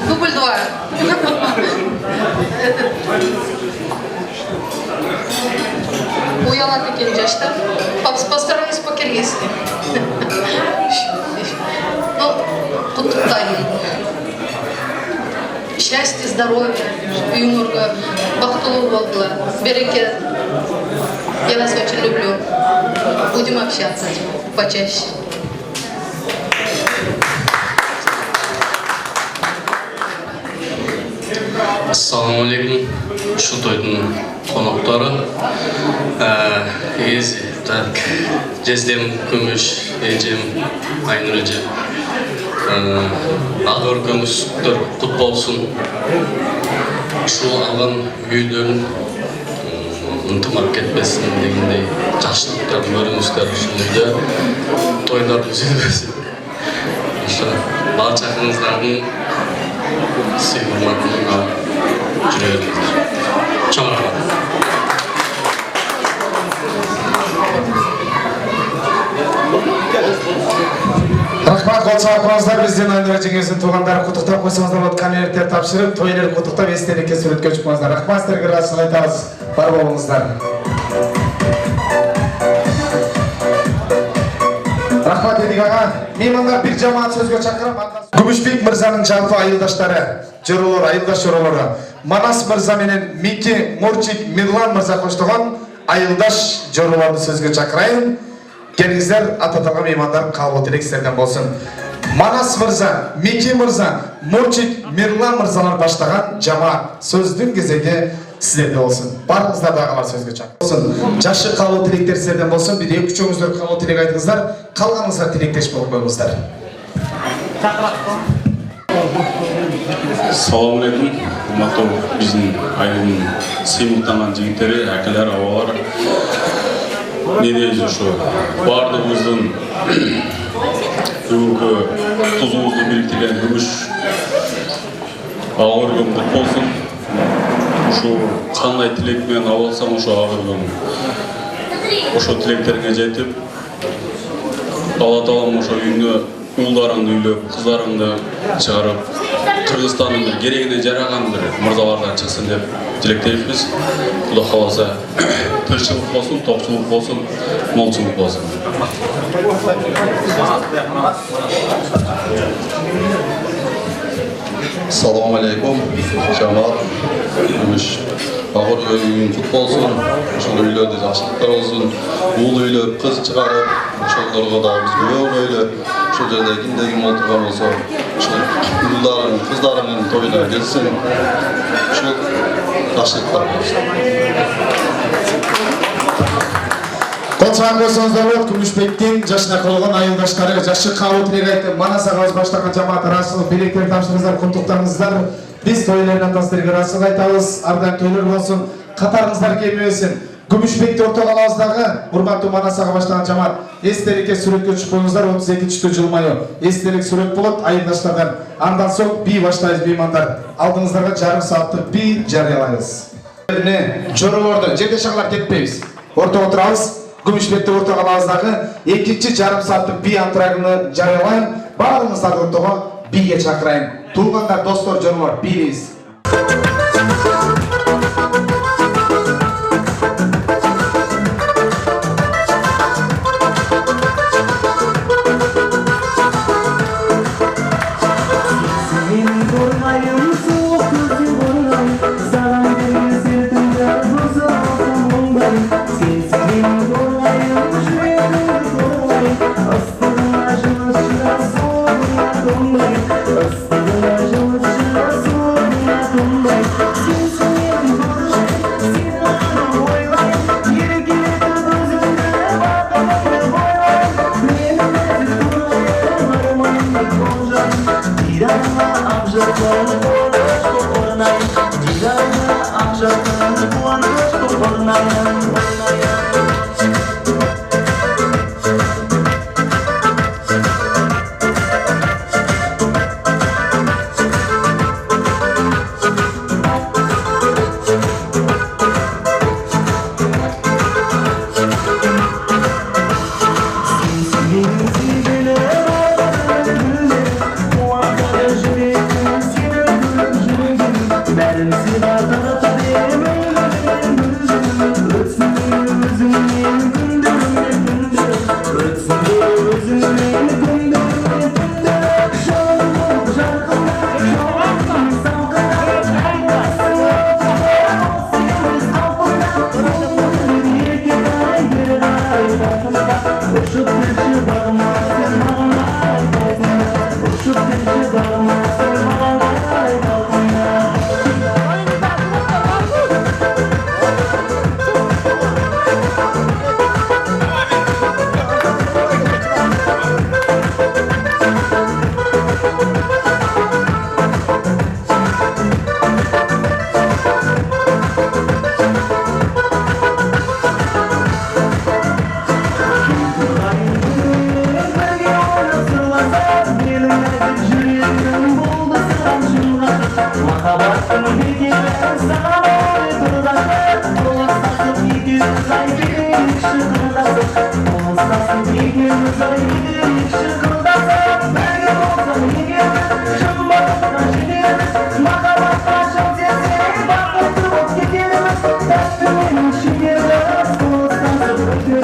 Дубль 2. Уялат экен жаштар. Постараюсь по-киргизски. Ну, куттуктаймын. Счастье, здоровье, юморга, бактылуу болдулар. Берекет. Я вас очень люблю. Будем общаться почаще. Ассаламу алейкум, ушу тойдун коноктору. Жездем Күмүш, эжем Айнур эже. Ага өркөңүздөр кут болсун. Ушул алган үйдөрүн ынтымак кетпесин дегендей жакшылыктар көрүңүздөр ушул үйдө. Тойлор үзүлбөсүн. Ошо бала чакыңыздардын сый урматын алып жүрө бериңиздер. Чоң рахмат. Рахмат, қол шапалыңыздар. Бізден Айнұр жеңгесінің туғандары құттықтап қойсаңыздар болады, конверттер тапшырып, тойлар құттықтап естелікке суретке түсіп қойыңыздар. Рахмат, сіздерге рахмет айтамыз. Бар болыңыздар. Рахмат едік аға. Меймандар бір жамаат сөзге шақырып, Күмүшбек мырзаның жалпы айылдаштары, жоролор, айылдаш жоролору. Манас мырза менен Мики, Мурчик, Мирлан мырза қоштаған айылдаш жоролорды сөзге шақырайын. Келіңіздер, ататалған меймандар қабыл тілексіздерден болсын. Манас мырза, Мики мырза, Мурчик, Мирлан мырзалар баштаған жамаат сөздің кезеге сіздерде болсын. Барыңыздар дағалар сөзге шақырсын. Жашы қабыл тілектер сіздерден болсын. Bir екі үшіңіздер қабыл тілек айтыңыздар. Қалғаныңыздар тілектеш болып қойыңыздар. Салам алейкум, урматтуу биздин айылдын сыймыктанган жигиттери, акелер, абалар. Не дейбиз ушу баардыгыбыздын бүгүнкү тузубузду бириктирген күмүш ага өргөн кут болсун. Ушу кандай тилек менен абалсаң ушу ага өргөн ошо тилектериңе жетип, Алла Таалам ошо үйүнө уулдарыңды үйлөп, кыздарыңды чыгарып, Кыргызстандын бир керегине жараган бир мырзалардан чыксын деп тилектейбиз. Кудай кааласа, тынччылык болсун, токчулук болсун, молчулук болсун. Assalomu alaykum, jamoat. Bag'ir o'yin kut bolsun, o'sha uylarda yaxshiliklar olsun. Uul uylab, qiz chiqarib, o'shalarga da biz yo'q o'ylab, o'sha yerda kimdagim o'tirgan bo'lsa, o'sha ullarim, qizlarimning to'ylari kelsin. Shu yaxshiliklar bo'lsin. Qo'shgan bo'lsangizdar bo'ladi, Күмүшбектин жашына qo'ygan айылдаштары, жашы кабыл тилек айтып, Манас агабыз баштаган жамаат расыл билектер тапшырыңыздар, куттуктаңыздар. Биз тойлардан тастерге расыл айтабыз, ардан тойлар болсун, катарыңыздар кемебесин. Күмүшбекти ортого алабыздагы урматтуу Манас ага баштаган жамаат эстеликке сүрөткө түшүп коюңуздар. 32-чү жыл майы эстелик сүрөт болот айылдаштардан. Андан соң би баштайбыз меймандар. Алдыңыздарга жарым сааттык би жарыялайбыз. Жоролорду жерде шагалар кетпейбиз. Ортого турабыз. Күмүшбекти ортого алабыздагы 2-чи жарым сааттык би антрагыны жарыялайын. Баарыңыздарды ортого биге чакырайын. Туугандар, достор, жоролор, бириз. Thank you.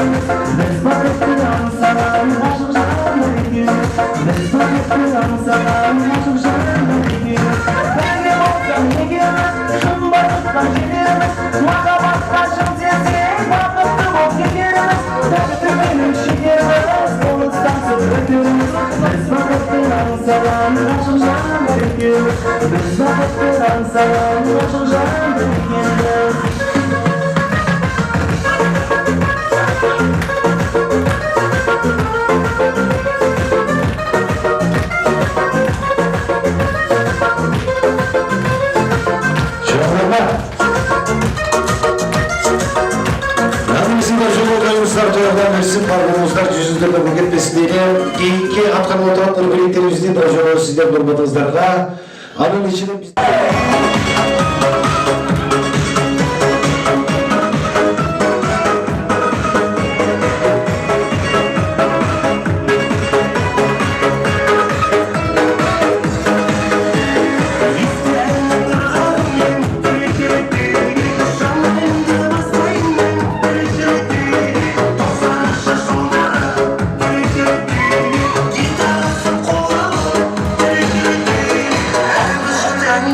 Biz bakıp ansalar aşık canlarıyız. Biz bakıp ansalar aşık canlarıyız. Benim olsam ne girmez, şun bakıptan girmez. Makabattan şun sesi, bakıptım o girmez. Döktü benim şekermez, oluktan sırrıdırız. Biz bakıp ansalar aşık canlarıyız. Biz bakıp ansalar aşık canlarıyız. Toylardan versin, parmağımızlar yüzünde bu gitmesin diye keyifli atkan oturanları birliklerimizde de acaba sizden durmadığınızlarla anın içinde biz...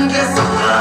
Get so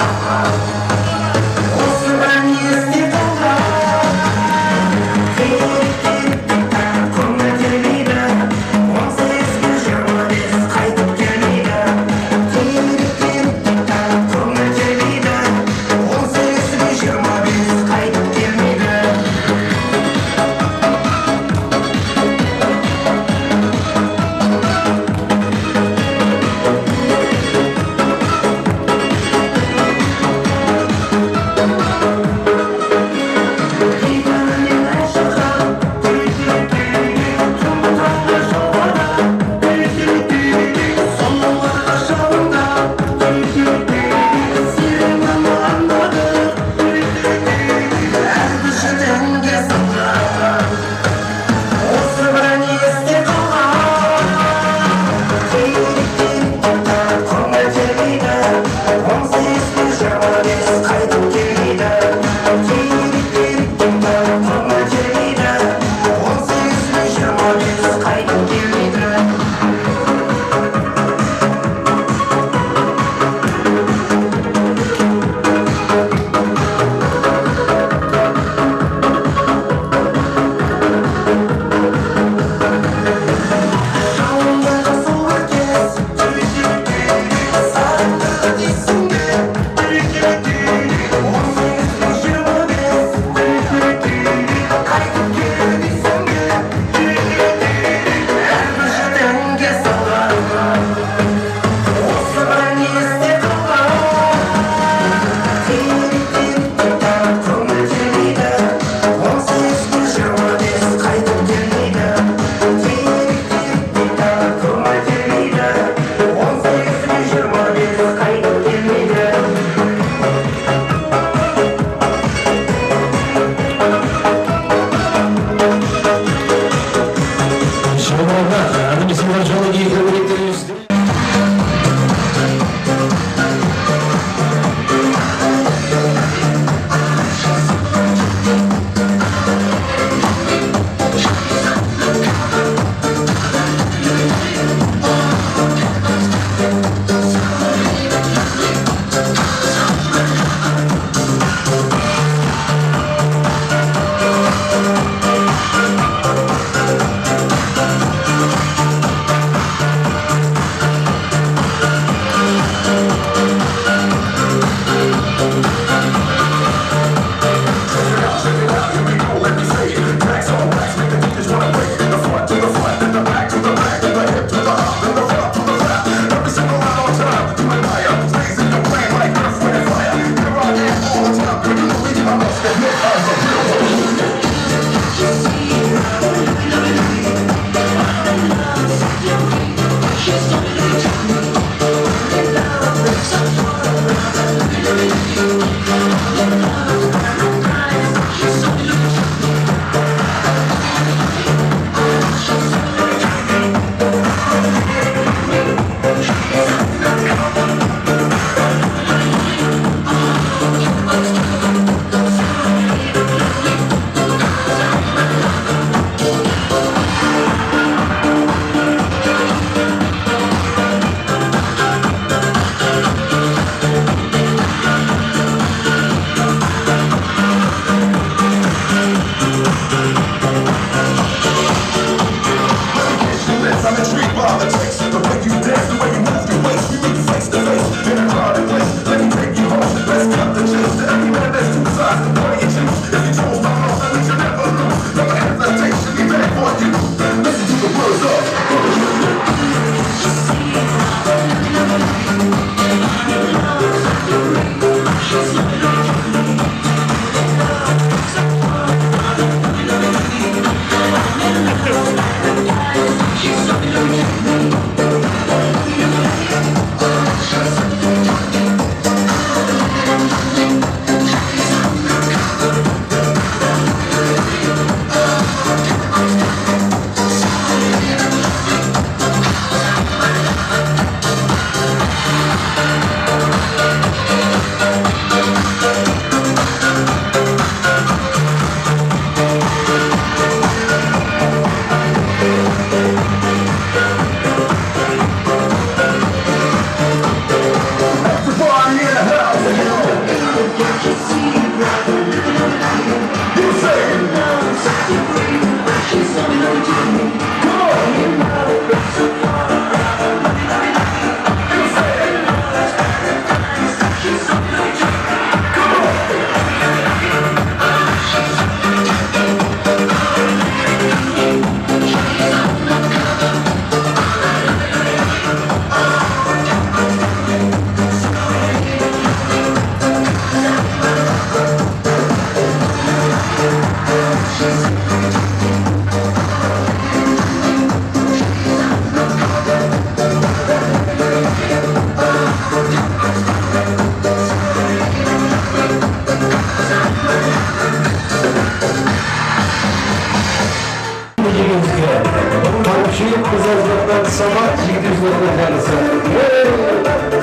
Tanışıyıp kızarcıklar sabah yigitizlerine tanısı.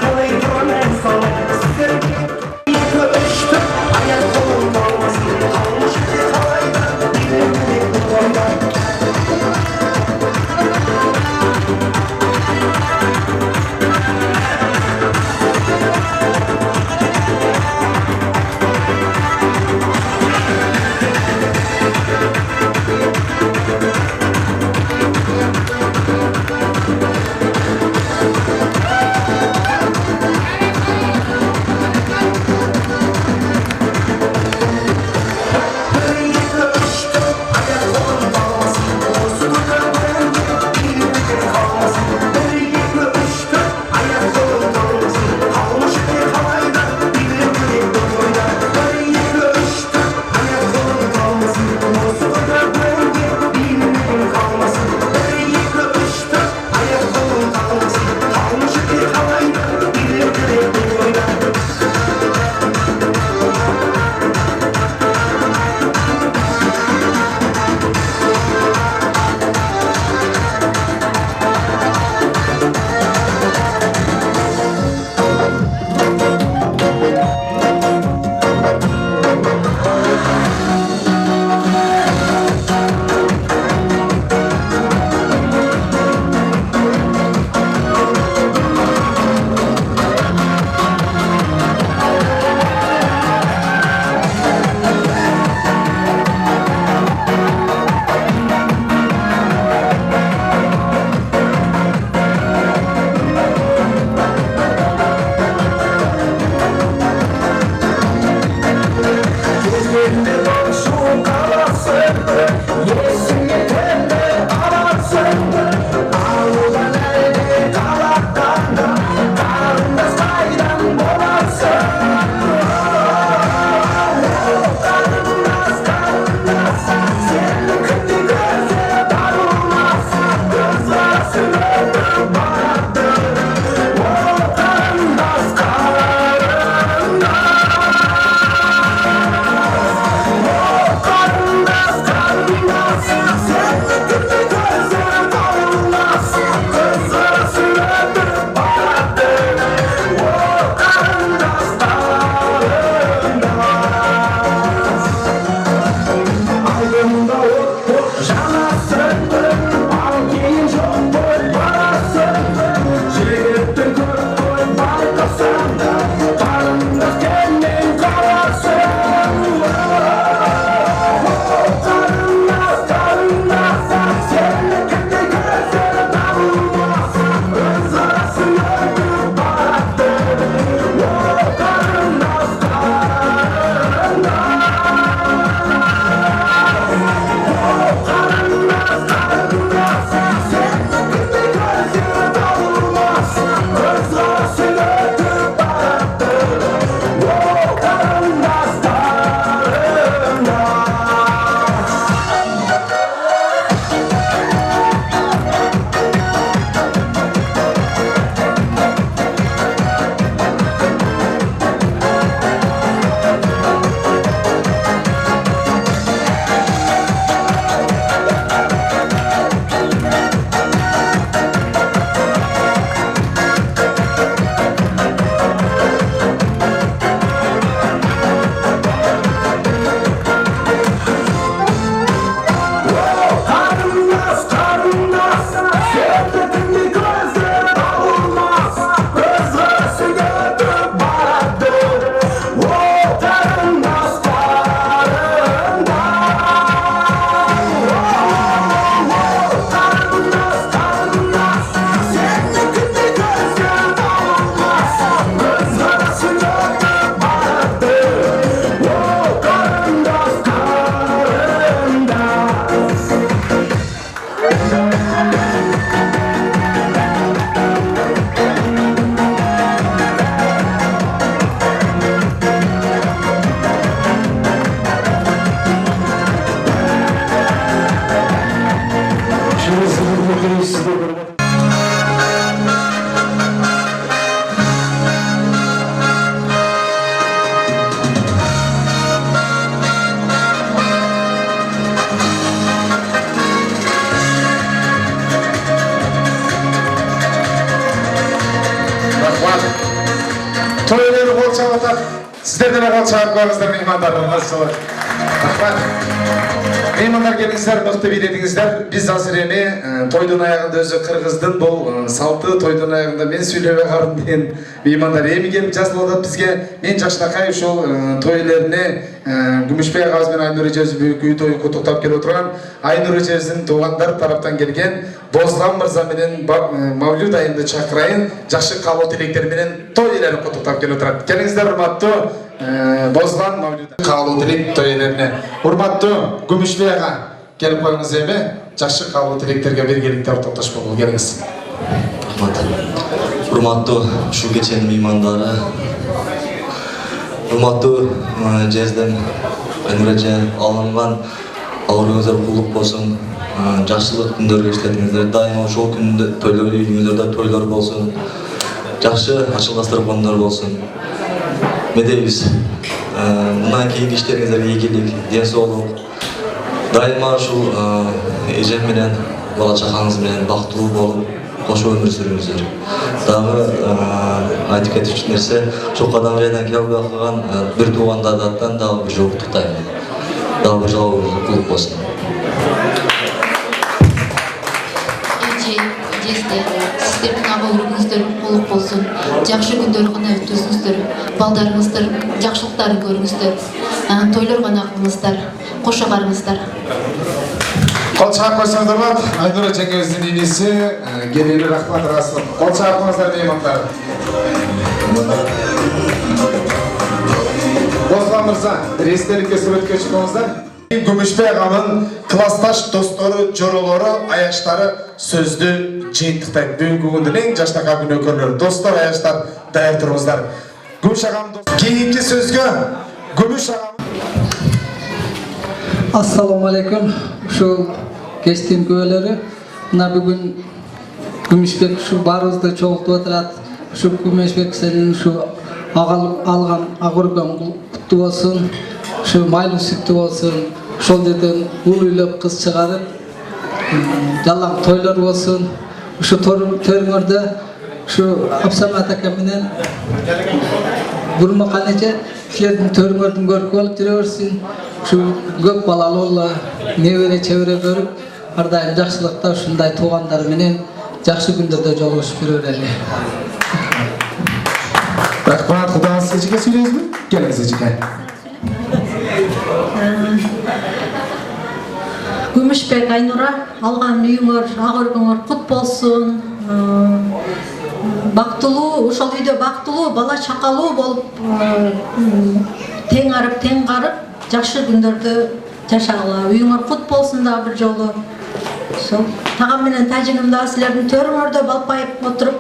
Kalay duran en son. Öpüştüm, ayak kolum olmasın. Kalmış kalayda, dilimlik bu koyda. рахмат. Сіздерден қол шағып қойыңыздар меймандарымыз. Рахмат. Меймандар келіңіздер, мықты биледіңіздер. Біз азыр эми тойдун аягында өзү кыргыздын бул салты, тойдун аягында мен сүйлөбөй калдым деген меймандар эми келип жазылып атат бизге. Мен жакшынакай ушул той элерине Күмүшбек агабыз менен Айнур эжебиз бүгүнкү тойду куттуктап келип отурган Айнур эжебиздин туугандар тараптан келген Бозган мырза менен Мавлюд айымды чакырайын, жакшы каалоо тилектер менен той элерин куттуктап келип отурат. Келиңиздер урматтуу Бозган Мавлюд каалоо тилек той элерине. Урматтуу Күмүшбек ага келип коюңуз эми, жакшы каалоо тилектерге биргеликте ортоктошмокко келиңиз. Рахмат. Урматтуу ушул кеченин меймандары, урматтуу жездем Айнур эже алынган ауруңуздар кулук болсун, жакшылык күндөргө иштетиңиздер, дайыма ошол күндө тойлор үйүңүздөрдө тойлор болсун, жакшы ачылгастыргондар болсун. Медебиз. Мындан кийинки иштериңиздерге ийгилик, ден соолук. Дайыма ушул эжем менен, бала чакаңыз менен бактылуу болуп, кошо өмүр сүрүңүздөр. Дагы айтып кетчү нерсе, ушул кадам жайдан келбей калган бир туугандардын дагы бир жолу куттуктайм. Дагы бир жолу кулук болсун. Сіздердің абалырыңыздар қолық болсын, жақшы күндер ғана өткізіңіздер, балдарыңыздар жақшылықтарын көріңіздер, тойлар ғана қылыңыздар, қошағарыңыздар. Қол шағып қойсаңыздар бар, Айнур жеңгеміздің енесі, келелі рахмат арасы. Қол шағып қойыңыздар меймандар. Бозган мырза, рейстерlikке суретке шығыңыздар. Күмүшбек агамын классташ достору, жоролору, аяштары сөздү жыйынтыктайм. Бүгүнкү күндүн эң жаштакай күнөөкөрлөрү, достор, аяштар даяр туруңуздар. Күмүш агам кийинки сөзгө Күмүш агам. Ассаламу алейкум. Ушул кечтин күбөлөрү, мына бүгүн Күмүшбек ушу баарыбызды чогултуп отурат. Ушу Күмүшбек сенин ушу алган агырган куттуу болсун. Şu maylı sütü olsun, şol yerden ul üylep kız çıkarıp, yalan toylar olsun, şu törüngörde, şu Absamat akaminen burma kanece, kilerden törüngördün görüp olup diyorsun, şu gök balalı olla, nevere çevre görüp, ardayın jakşılıkta şunday tuğanlar menen, jakşı günderde joluşup yüröreli. Rahmat, Kudağınız Ecik'e söyleyiniz mi? Geliniz Ecik'e. Күмүшбек Айнура, алган үйүңөр, агыргыңөр кут болсун. Бактылуу, ошол үйдө бактылуу, бала чакалуу болуп, тең арып, тең карып, жакшы күндөрдө жашагыла. Үйүңөр кут болсун да бир жолу. Ошол тагам менен тажыгым да силердин төрүңөрдө балпайып отуруп,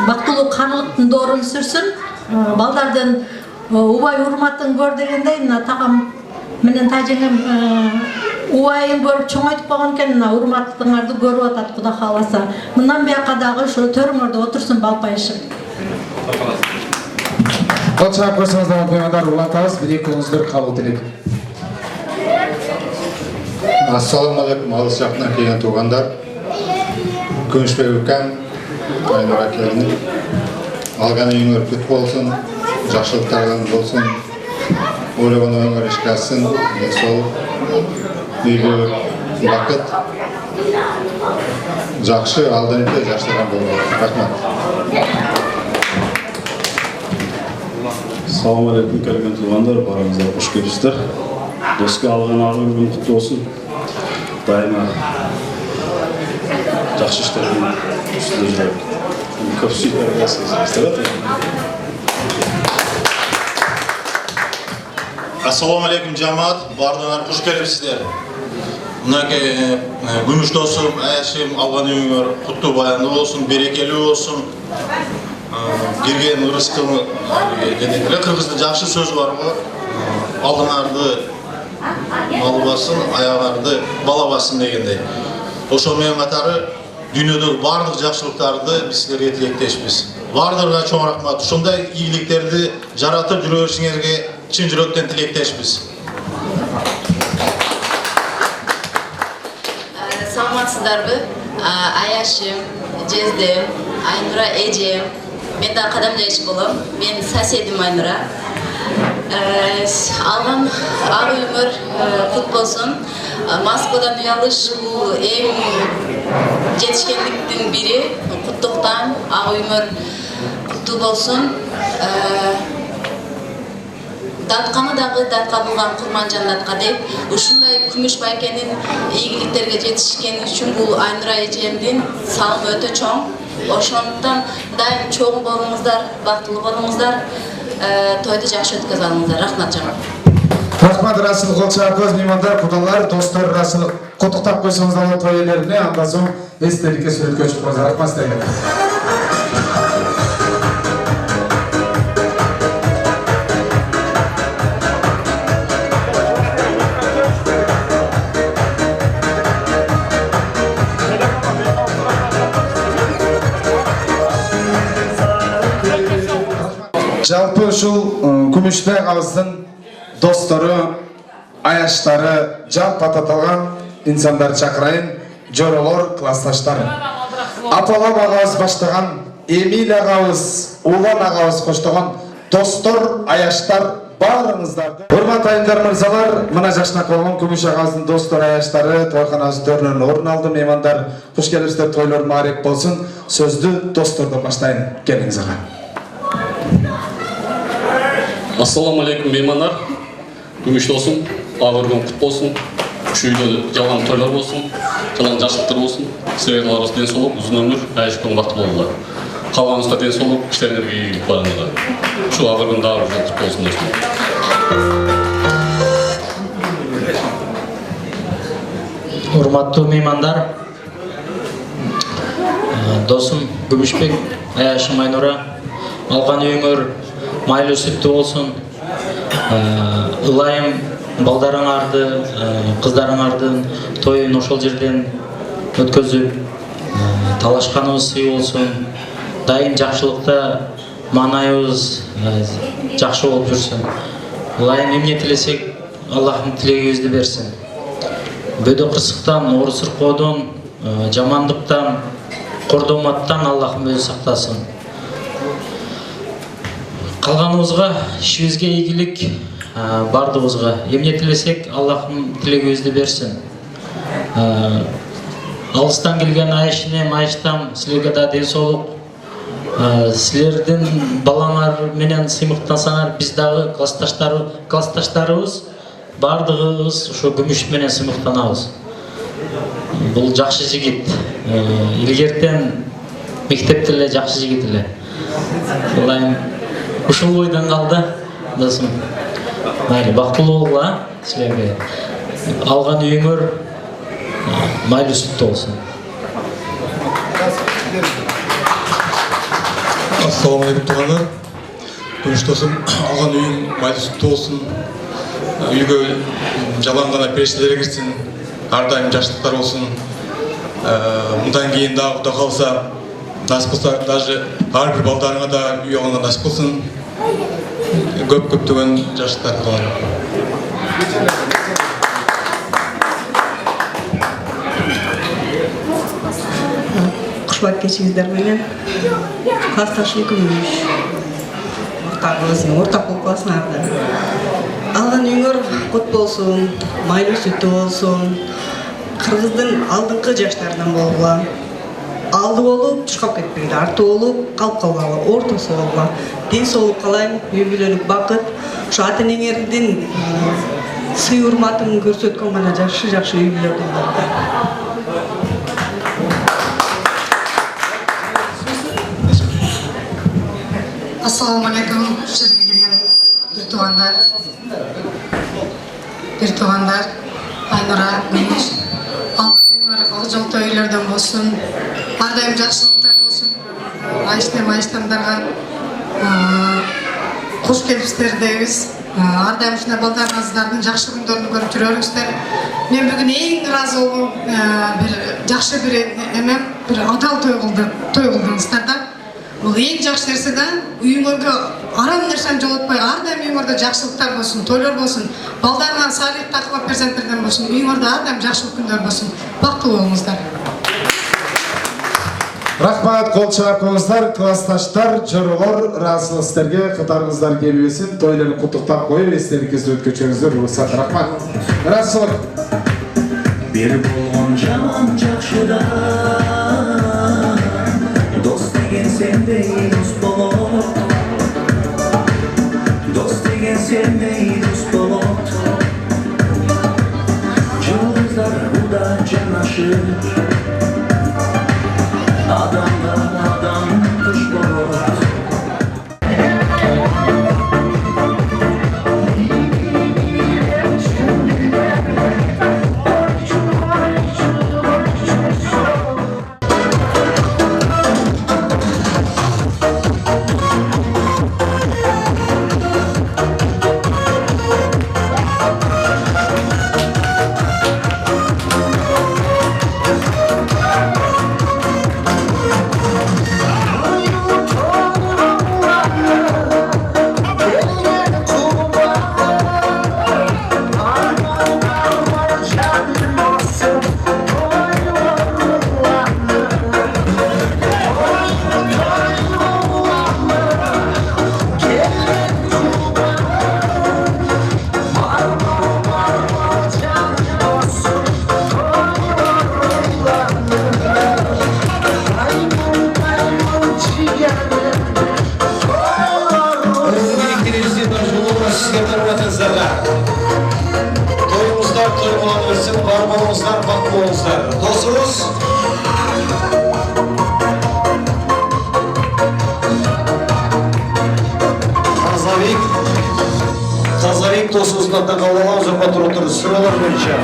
бактылуу карылыктын доорун сүрсүн. Балдардын убай урматын көр дегендей, мына тагам менен тажыгым убайын көрүп чоңойтуп койгон экен, мына урматтыңарды көрүп атат Кудай кааласа. Мындан бияка дагы ошо төрүңөрдө отурсун балпайышып. Кол чаап койсоңуздар, меймандар, улантабыз, бир-эки күнүңүздөр кабыл тилек. Ассаламу алейкум, алыс жактан келген туугандар. Күмүшбек акам, Айнур акелин, алган үйүңөр күт болсун, жакшылыктарыңыз болсун, ойлогон оюңар ишке ашсын, сол үйгө бакыт, жакшы алдан эле жаштаган болот. Рахмат. Assalamu alaikum kelген туугандар, барыңыздар кош келипсиздер. Доско алган ар күн куттуу болсун. Дайыма жакшы иштердин үстүндө жүрөк. Көп сүйүктөр жасайсыздар. Assalamu alaikum жамаат, бардыңар кош келипсиздер. Мынакей күмүш досум, аяшым алган үйүңөр куттуу баяндуу болсун, берекелүү болсун. Кирген ырыскы дедикеле кыргызда жакшы сөз бар го. Алдыңарды мал бассын, аягыңарды бала бассын дегендей. Ошол менен катары дүйнөдөгү бардык жакшылыктарды биз силерге тилектешпиз. Бардыгына чоң рахмат. Ушундай ийгиликтерди жаратып жүрө беришиңерге чын жүрөктөн тилектешпиз. Саламатсыздарбы? Аяшым, жездем, Айнура эжем, Мен да кадам жайчы болом. Мен соседим Айнура. Алган ак өмүр кут болсун. Москвадан уялыш бул эң жетишкендиктин бири. Куттуктан ак өмүр куттуу болсун. Датканы дагы датка булган курман жаннатка деп ушундай күмүш байкенин ийгиликтерге жетишкени үчүн бул Айнура эжемдин салымы өтө чоң. Ошондуктан дайым чоң болуңуздар, бактылуу болуңуздар, тойду жакшы өткөзө алыңыздар. Рахмат жаман. Рахмат Расыл Колчаков, меймандар, кудалар, достор, Расыл куттуктап койсоңуздар той ээлерине, андан соң эстеликке сүрөткө чыгып коебуз. Рахмат силерге. Жалпы ушул Күмүшбек агыздын достору, аяштары, жалпы аталган инсандарды чакырайын, жоролор, классташтары. Апалап агабыз баштаган, Эмиль агабыз, Улан агабыз коштогон достор, аяштар баарыңыздарды. Урмат айымдар, мырзалар, мына жашына болгон Күмүш агабыздын достор, аяштары тойканабыз төрүнөн орун алды. Меймандар, куш келипсиздер, тойлор маарек болсун. Сөздү достордон баштайын. Келиңиз ага. Ассаламу алейкум меймандар. Күмүш досум, агыргын кут болсун. Үшүйдө жалган тойлор болсун, жалган жакшылыктар болсун. Силердин ден соолук, узун өмүр, айышкан бактылуу болуулар. Калганыңызга ден соолук, иштериңерге ийгилик барыңыздар. Ушул агыргын дагы бир кут болсун достум. Урматтуу меймандар, досум Күмүшбек, аяшым Айнура, алган үйүңөр майлуу сүттүү болсун. Ылайым балдарыңарды, кыздарыңардын тоюн ошол жерден өткөзүп, талашканыбыз сый болсун. Дайым жакшылыкта маанайыбыз жакшы болуп жүрсүн. Ылайым эмне тилесек, Аллахтын тилегибизди берсин. Бөдө кырсыктан, оор сыркоодон, жамандыктан, кордоматтан Аллахым өзү сактасын. Калганыбызга, ишибизге ийгилик, бардыгыбызга эмне тилесек, Аллахым тилегибизди берсин. Алыстан келген айышынем, айыштам, силерге да ден соолук. Силердин балаңар менен сыймыктансаңар, биз дагы классташтарыбыз, бардыгыбыз ошо Күмүш менен сыймыктанабыз. Бул жакшы жигит. Илгертен мектепте эле жакшы жигит эле. Ылайым ушул бойдон калды, досум. Майли бактылуу болгула силерге. Алган үйүңөр майлуу сүттүү болсун. Ассаламу алейкум туугандар. Күмүш досум, алган үйүң майлуу сүттүү болсун. Үйгө жалаң гана периштелер кирсин, ар дайым жакшылыктар болсун. Мындан кийин дагы Кудай калса, насип болсо даже ар бир балдарыңа да үй алганга насип болсун. Көптөгөн жакшылыктар кылайын. Кушбак кечиңиздер менен классташым Күмүш. Ортак болуп каласыңар. Алган үйүңөр кут болсун, майлуу сүттүү болсун. Кыргыздын алдыңкы жаштарынан болгула. Алды болуп, чуркап кетпегиле, арты болуп, калып калгыла, ортосу болгула. Ден соолук каалайм, үй бүлөлүк бакыт. Ушу ата энеңердин сый урматын көрсөткөн гана жакшы үй бүлө кылдырды. Ассаламу алейкум, жерге келген бир туугандар, Айнура, Күмүш. Ал жол тойлордон болсун, ар дайым жакшылыктар болсун. Айыштамдарга куш келипсиздер дейбиз. Ар дайым ушундай балдарыңыздардын жакшы күндөрүн көрүп жүрөрүңүздөр. Мен бүгүн эң ыраазы болуп, бир жакшы бир адал той кылдыңыздар да. Бул эң жакшы нерсе да, үйүңөргө арам нерсени жолотпой, ар дайым үйүңөрдө жакшылыктар болсун, тойлор болсун, балдарыңа салих такыба перзенттерден болсун, үйүңөрдө ар дайым жакшылык күндөр болсун. Бактылуу болуңуздар. Рахмат, кол чыгап коюңуздар, классташтар, жоролор, ыраазычылыктарга кытарыңыздар келбесин, тойлорду куттуктап коюп, эстеликке өткөрүңүздөр. Уруксат, рахмат. Ыраазычылык. Bir болгон жаман жакшыда дос деген сендей дос болот, дос деген сендей дос болот. Жылдыздар уда жанашыр, адамдан адам туш болот. Toyumuzlar toyulan versin, barbolumuzlar baklı olsunlar. Dostumuz Kazavik dostumuzdan da kavlanan uzakta oturur. Sıralar boyunca.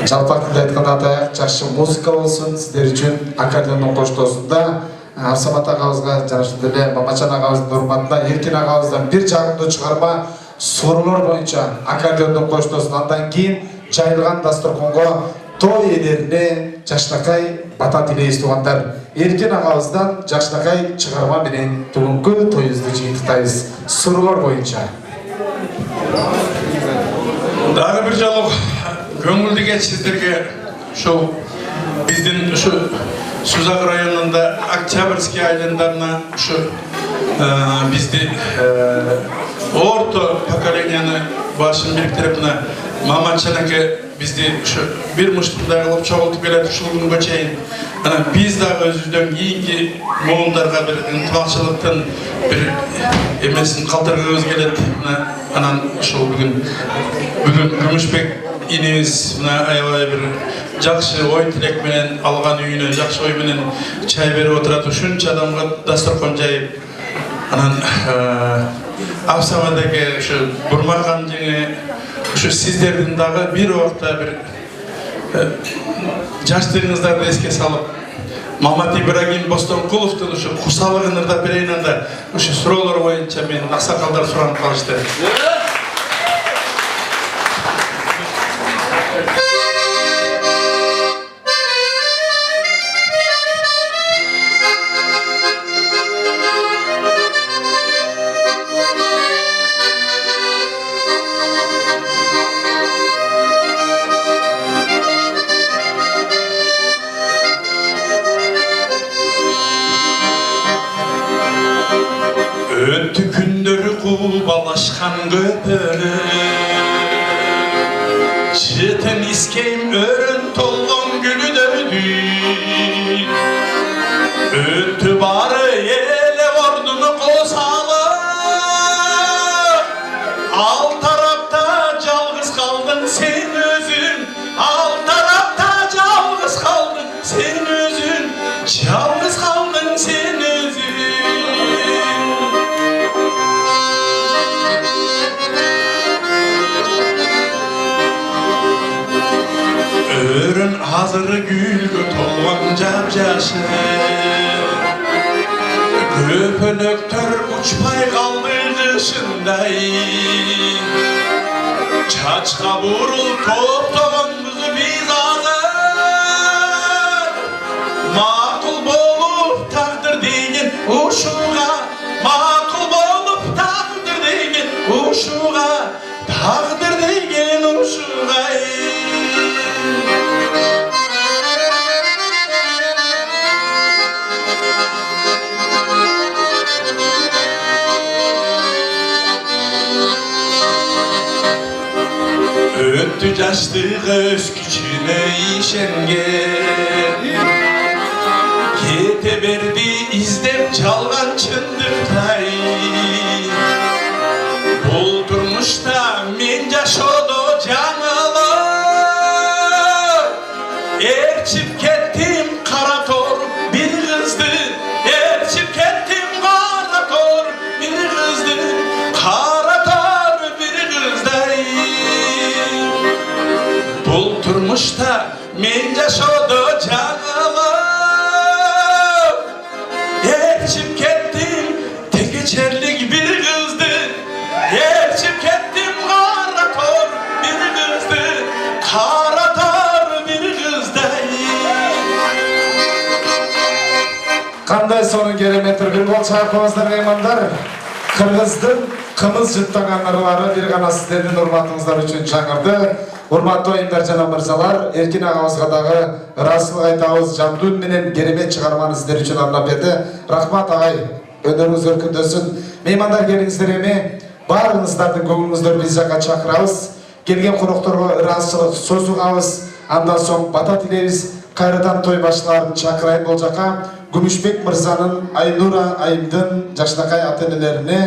жалпак тилде айтканда атаяк жакшы музыка болсун, сиздер үчүн аккордеондун коштоосунда Арсамат агабызга жана ошондой эле Мамачан агабыздын урматына Эркин агабыздан бир жагымдуу чыгарма суроолор боюнча аккордеондун коштоосун, андан кийин жайылган дасторконго той ээлерине жакшынакай бата тилейбиз туугандар. Эркин агабыздан жакшынакай чыгарма менен бүгүнкү тоюбузду жыйынтыктайбыз суроолор боюнча. Дагы бир жолу көңүлдүү кеч сиздерге ушул биздин ушу Сузак районунда Октябрьский айылдарына ушу бизди орто поколенияны башын бириктирип Мамачан аке бизди ушу бир муштуктай кылып чогултуп келет ушул күнгө чейин. Анан биз дагы өзүбүздөн кийинки моундарга бир ынтымакчылыктын бир эмесин калтыргыбыз келет. Анан ушул бүгүн Күмүшбек инибиз аябай бир жакшы ой тилек менен алган үйүнө жакшы ой менен чай берип отурат. Ушунча адамга дасторкон жайып, анан Абсамат ушу Бурмакан жеңе ушу сиздердин дагы бир убакта бир жаштыгыңыздарды эске салып, Мамат Ибрагим Бостонкуловдун ушу кусалыгын ырдап берейин. Анда ушу суроолор боюнча мен аксакалдар суранып калышты. Өттү күндөр кубалашкан көпөрү, жетен искейм өрүн толгон күнүдөрдү. Өттү бары эле ордуну косалы, ал тарапта жалгыз калдың сен өзүң, ал тарапта жалгыз калдың сен өзүң, жалгыз калдың сен өзүң. Өрün hazır gülgü толгон жап-жашы, көпөлөктөр учпай калды кышындай. Чачка бурул топтогонбуз биз азыр, макул болуп тагдыр деген ушуга, макул болуп тагдыр деген ушуга, тагдыр деген ушуга. Өттү жаштыгы өз күчүнө ишенген, кете берди издеп жалган чындыктай. Бул турмушта мен жашоодо жаңылып, ээрчип кеттим кара тор бир кызды, ээрчип кеттим кара тор бир кызды, кара тор бир кыздай. Бул турмушта мен жашоодо жаңылып, ээрчип кеттим текечерлик бир кызды, ээрчип кеттим кара тор бир кызды, кара тор бир кыздай. Кандай сонун кереметтер бир гол чакырыңыздар меймандар. Кыргыздын кымыз жыттаган ырлары бир гана сиздердин урматыңыздар үчүн жаңырды. Урматтуу айымдар жана мырзалар, Эркин агабызга дагы ыраазычылык айтабыз. Жандуу үн менен керемет чыгарманы сиздер үчүн арнап берди. Рахмат агай, өнөрүңүз өркүндөсүн. Меймандар келиңиздер эми, баарыңыздардын көңүлүңүздөрдү биз жакка чакырабыз. Келген конокторго ыраазычылык сөз угабыз. Андан соң бата тилейбиз. Кайрадан той башчыларын чакырайын бул жака. Күмүшбек мырзанын, Айнура айымдын жакшынакай ата-энелерине,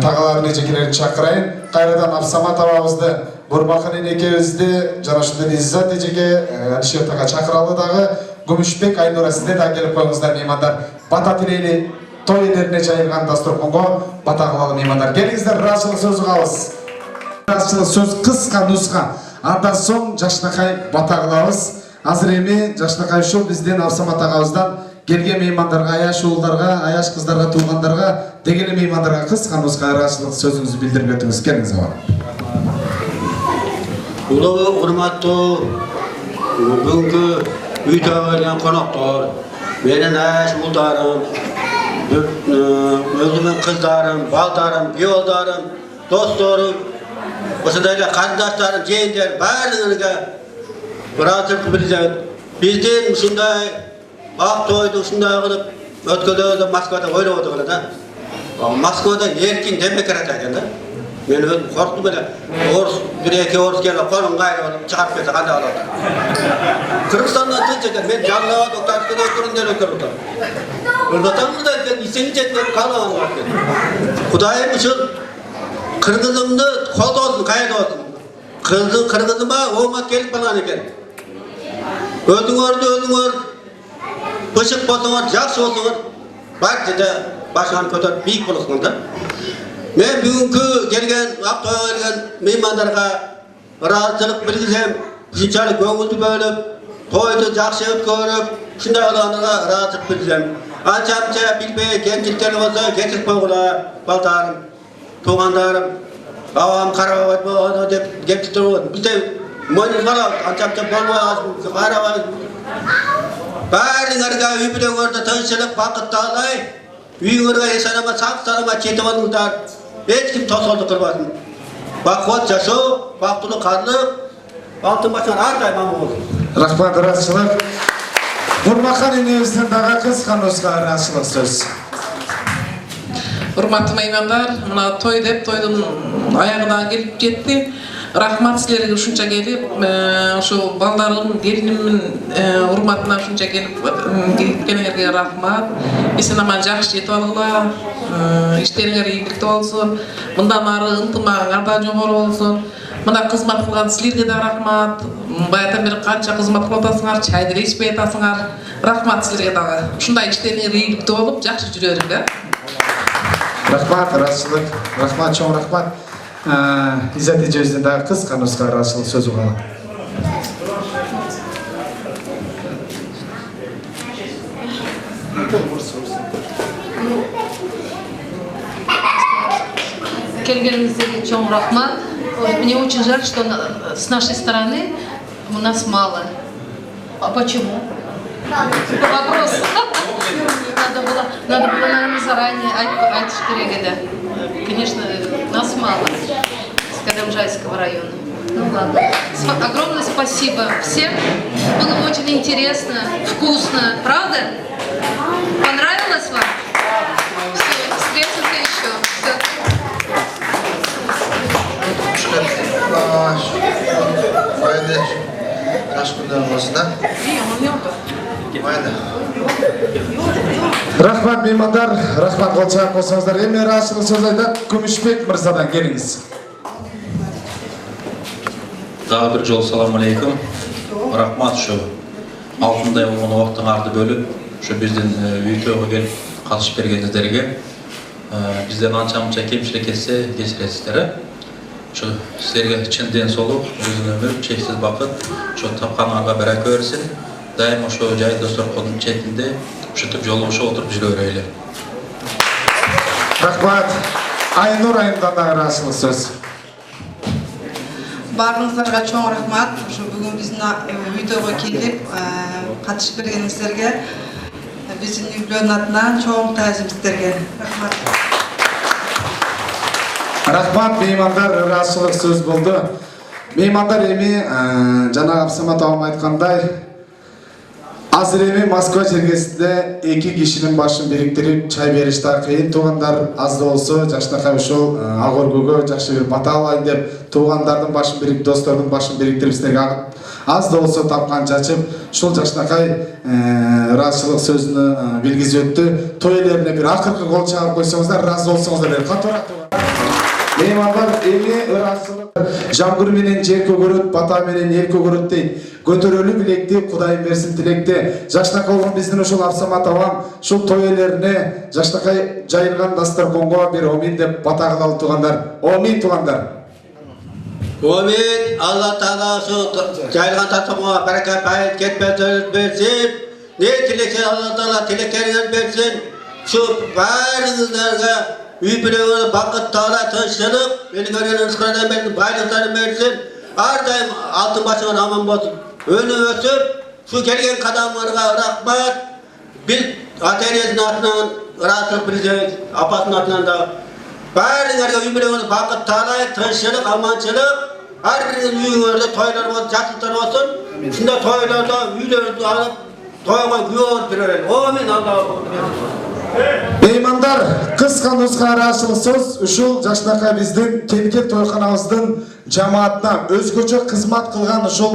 тагаларын эжекелерин чакырайын. Кайрадан Абсамат абабызды, Бурмакан энекебизди, жана ошондой Иззат эжеге, Алишертага чакыралы дагы. Күмүшбек, Айнура сиздер да келип коюңуздар меймандар. Бата тилейли, той элерине жайылган дасторконго бата кылалы меймандар. Келиңиздер, ыраазычылык сөз угабыз. Ыраазычылык сөз кыска нуска. Андан соң Жакшынакай бата кылабыз. Азыр эми Жакшынакай ушул биздин Абсамат агабыздан келген меймандарга, аяш уулдарга, аяш кыздарга, туугандарга, деги эле меймандарга кыска нуска ыраазычылык сөзүңүздү билдирип өтүңүз. Келиңиз ага. Улуу урматтуу бүгүнкү үйдөгү келген коноктор, менин аяш уулдарым, өзүмдүн кыздарым, балдарым, күйөөдарым, досторум, ошондой эле карындаштарым, жээндар баардыгыңызга ыраазычылык билдирем. Биздин ушундай ак тойду ушундай кылып өткөрүүбүздү Москвада ойлоп отур да. Москвада эркин демократ экен да. Мен өзүм корктум эле. Орус бир-эки орус келип колун кайрып чыгарып кетсе кандай болот? Кыргызстандан тынч экен. Мен жаллап отурган өткөрүндө өткөрүп атам. Ырдатамда экен, исени жетип калган экен. Кудайым ушул кыргызымды колдосун, кайда болсун. Кыргызыма оңа келип калган экен. Өзүңөр бышык болсоңор, жакшы болсоңор, бар жерде башыңарды көтөрүп бийик болосуңар да. Мен бүгүнкү келген ак тойго келген меймандарга ыраазычылык билдирсем, ушунчалык көңүлдү бөлүп, тойду жакшы өткөрүп, ушундай болгонуна ыраазычылык билдирсем. Анча билбей кемчиликтер болсо кечирип койгула, балдарым, туугандарым, бабам карабай болду деп кемчиликтер болот. Бизде мойнуңузга анча болбой карабай. Баарыңарга үй-бүлөңөрдө тынччылык, бакыт таалай, үйүңөргө эсалама, сак-салама жетип алыңыздар. Эч ким тосолдук кылбасын. Бакыт жашоо, бактылуу карлык, алтын башыңар ар дайым аман болсун. Рахмат, ыраазычылык. Нурмахан энебиздин дагы кыска нуска ыраазычылык сөз. Урматтуу меймандар, мына той деп тойдун аягына келип жетти. Рахмат силерге ушунча келип, ошо балдарым, келинимдин урматына ушунча келип кеткениңерге рахмат. Эсен аман жакшы жетип алгыла, иштериңер ийгиликтүү болсун, мындан ары ынтымагыңар да жогору болсун. Мына кызмат кылган силерге да рахмат. Баягыдан бери канча кызмат кылып атасыңар, чай деле ичпей атасыңар. Рахмат силерге дагы. Ушундай иштериңер ийгиликтүү болуп, жакшы жүрө бериң да. Рахмат, ыраазычылык. Рахмат, чоң рахмат. İzzet Eceviz'den daha kısa nüska arasında sözü var. Келгеніңізге чоң рахмат. Мне очень жаль, что с нашей стороны у нас мало. А почему? Вопрос. Надо было, наверное, заранее айтыш керек edi. Конечно, нас мало с Кадамжайского района. Ну ладно. Огромное спасибо всем. Было очень интересно, вкусно. Правда? Понравилось вам? Все, встретимся еще. Рахмат меймандар, рахмат болчак болсоңуздар. Эми ыраазычылык сөз айтат Күмүшбек мырзадан келиңиз. Дагы бир жолу салам алейкум. Рахмат ушу алтындай болгон убактыңарды бөлүп, ушу биздин үй тойго келип катышып бергениңиздерге. Бизден анча-мынча кемчилик кетсе кечиресиздер. Ушу силерге чын ден соолук, uzun ömür, чексиз бакыт, ушу тапканыңарга барака берсин. Дайым ошо жай досторконун четинде ушинтип жолугушуп отуруп жүрө берели. Рахмат. Айнур айымдан да ыраазычылык сөз. Баарыңыздарга чоң рахмат. Ушу бүгүн биздин үй тойго келип катышып бергениңиздерге, биздин үй-бүлөнүн атынан чоң таазим сиздерге. Рахмат. Рахмат меймандар, ыраазычылык сөз болду. Меймандар эми жана Абсамат агам айткандай, азыр эми Москва жергесинде эки кишинин башын бириктирип чай бериш да кыйын. Туугандар аз да болсо Жакшынакай ушул ак өргөгө жакшы бир бата алайын деп туугандардын башын бириктирип, достордун башын бириктирип силерге аз да болсо тапкан чачып, ушул Жакшынакай ыраазычылык сөзүнө билгизип өттү. Той элерине бир акыркы кол чагып койсоңуздар, ыраазы болсоңуздар. Катуураак меймандар эми ыраазычылык жамгыр менен жер көгөрөт, бата менен эл көгөрөт дейт. Көтөрөлүү билекти, Кудайым берсин тилекти. Жакшынакай болгон биздин ушул Абсамат агам ушул той элерине Жакшынакай жайылган дасторконго бир омин деп бата кылалы туугандар. Омин туугандар. Amin. Allah Teala şu cayılgan tasavvuğa bereket bayit ketmez versin. Ne dilekler Allah Teala dileklerini versin. Şu barınızlarga üybireğine bakıt Teala tınçılık, beni gören ıskıradan versin, baylıklarını versin. Her daim altın başına aman olsun. Önü ösüp, şu gelgen kadamlarına rahmat. Biz aterizin atından rahatlık bileceğiz, apatın atından da. Barınızlarga üybireğine bakıt Teala tınçılık, amançılık. Her birinin üyelerde toylar olsun, yaşlıklar olsun. Şunda toylarda, üylerde alıp, toyga güyor birer. Amin Allah'ım. Beymandar, kısqa nusqa araşılıksız, uşul jaşnaka bizdin kelke toyxanabыздын жамаатына өзгөчө кызмат кылган ушул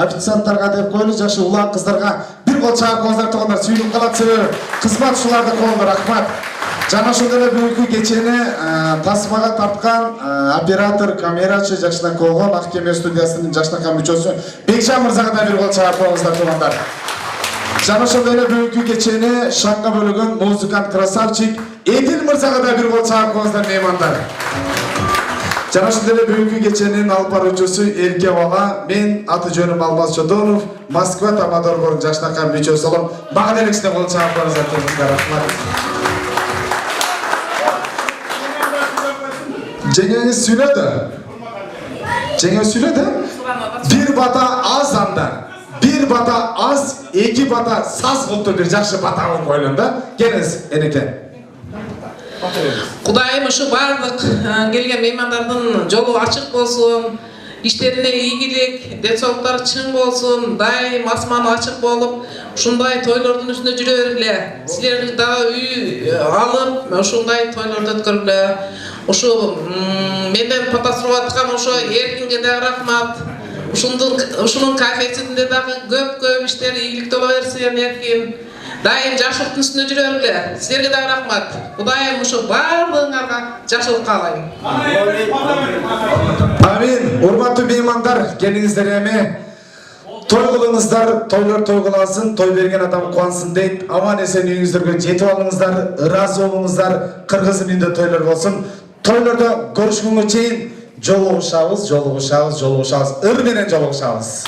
официанттарга деп коелу, жашы улан кыздарга бир кол чаап коңуздар туугандар, сүйүнүп калат себеби кызмат ушуларды колдо. Рахмат. Жана ошол эле бүгүнкү кечени тасмага тарткан оператор, камерачы жакшынан койгон Аккемер студиясынын жакшынакай мүчөсү Бекжан мырзага да бир кол чаап коңуздар туугандар. Жана ошол эле бүгүнкү кечени шаңга бөлөгөн музыкант красавчик Эдил мырзага да бир кол чаап коңуздар меймандар. Жана ошол эле бүгүнкү кеченин алып баруучусу Эрке бала, мен аты жөнүм Алмаз Чодонов, Москва Тамадоргордун жакшынакай мүчөсү болом. Бага делексине кол чаап коңуздар туугандар. Рахмат. Жеңеңиз сүйлөдү. Жеңеңиз сүйлөдү. Бир бата аз анда. Bir bata az, iki bata saz buldu bir жақшы bata olun koyulunda. Geliniz eneke. Kudayım şu bardıq gelgen meymandardın jolu açık bolsun, işlerine iyilik, densollukları çın bolsun, daim asman açık bolup, ушундай тойлордун үстүнө жүрө бергиле. Силер дагы үй алып, ушундай тойлорду өткөргүлө. Ушу менден пата сурап аткан ошо Эркинге да рахмат. Ушунун кафесинде дагы көп иштер ийгилик боло берсин Эркин. Дайым жакшылыктын үстүнө жүрө бергиле. Силерге дагы рахмат. Кудайым ушу баардыгыңарга жакшылык каалайм. Амин. Урматтуу меймандар, келиңиздер эми. Той кылыңыздар, тойлор той кыласын, той берген адам кубансын дейт. Аман эсен үйүңүздөргө жетип алыңыздар, ыраазы болуңуздар, кыргыз элинде тойлор болсун. Тойлордо көрүшкөнгө чейин жолугушабыз. Ыр менен жолугушабыз.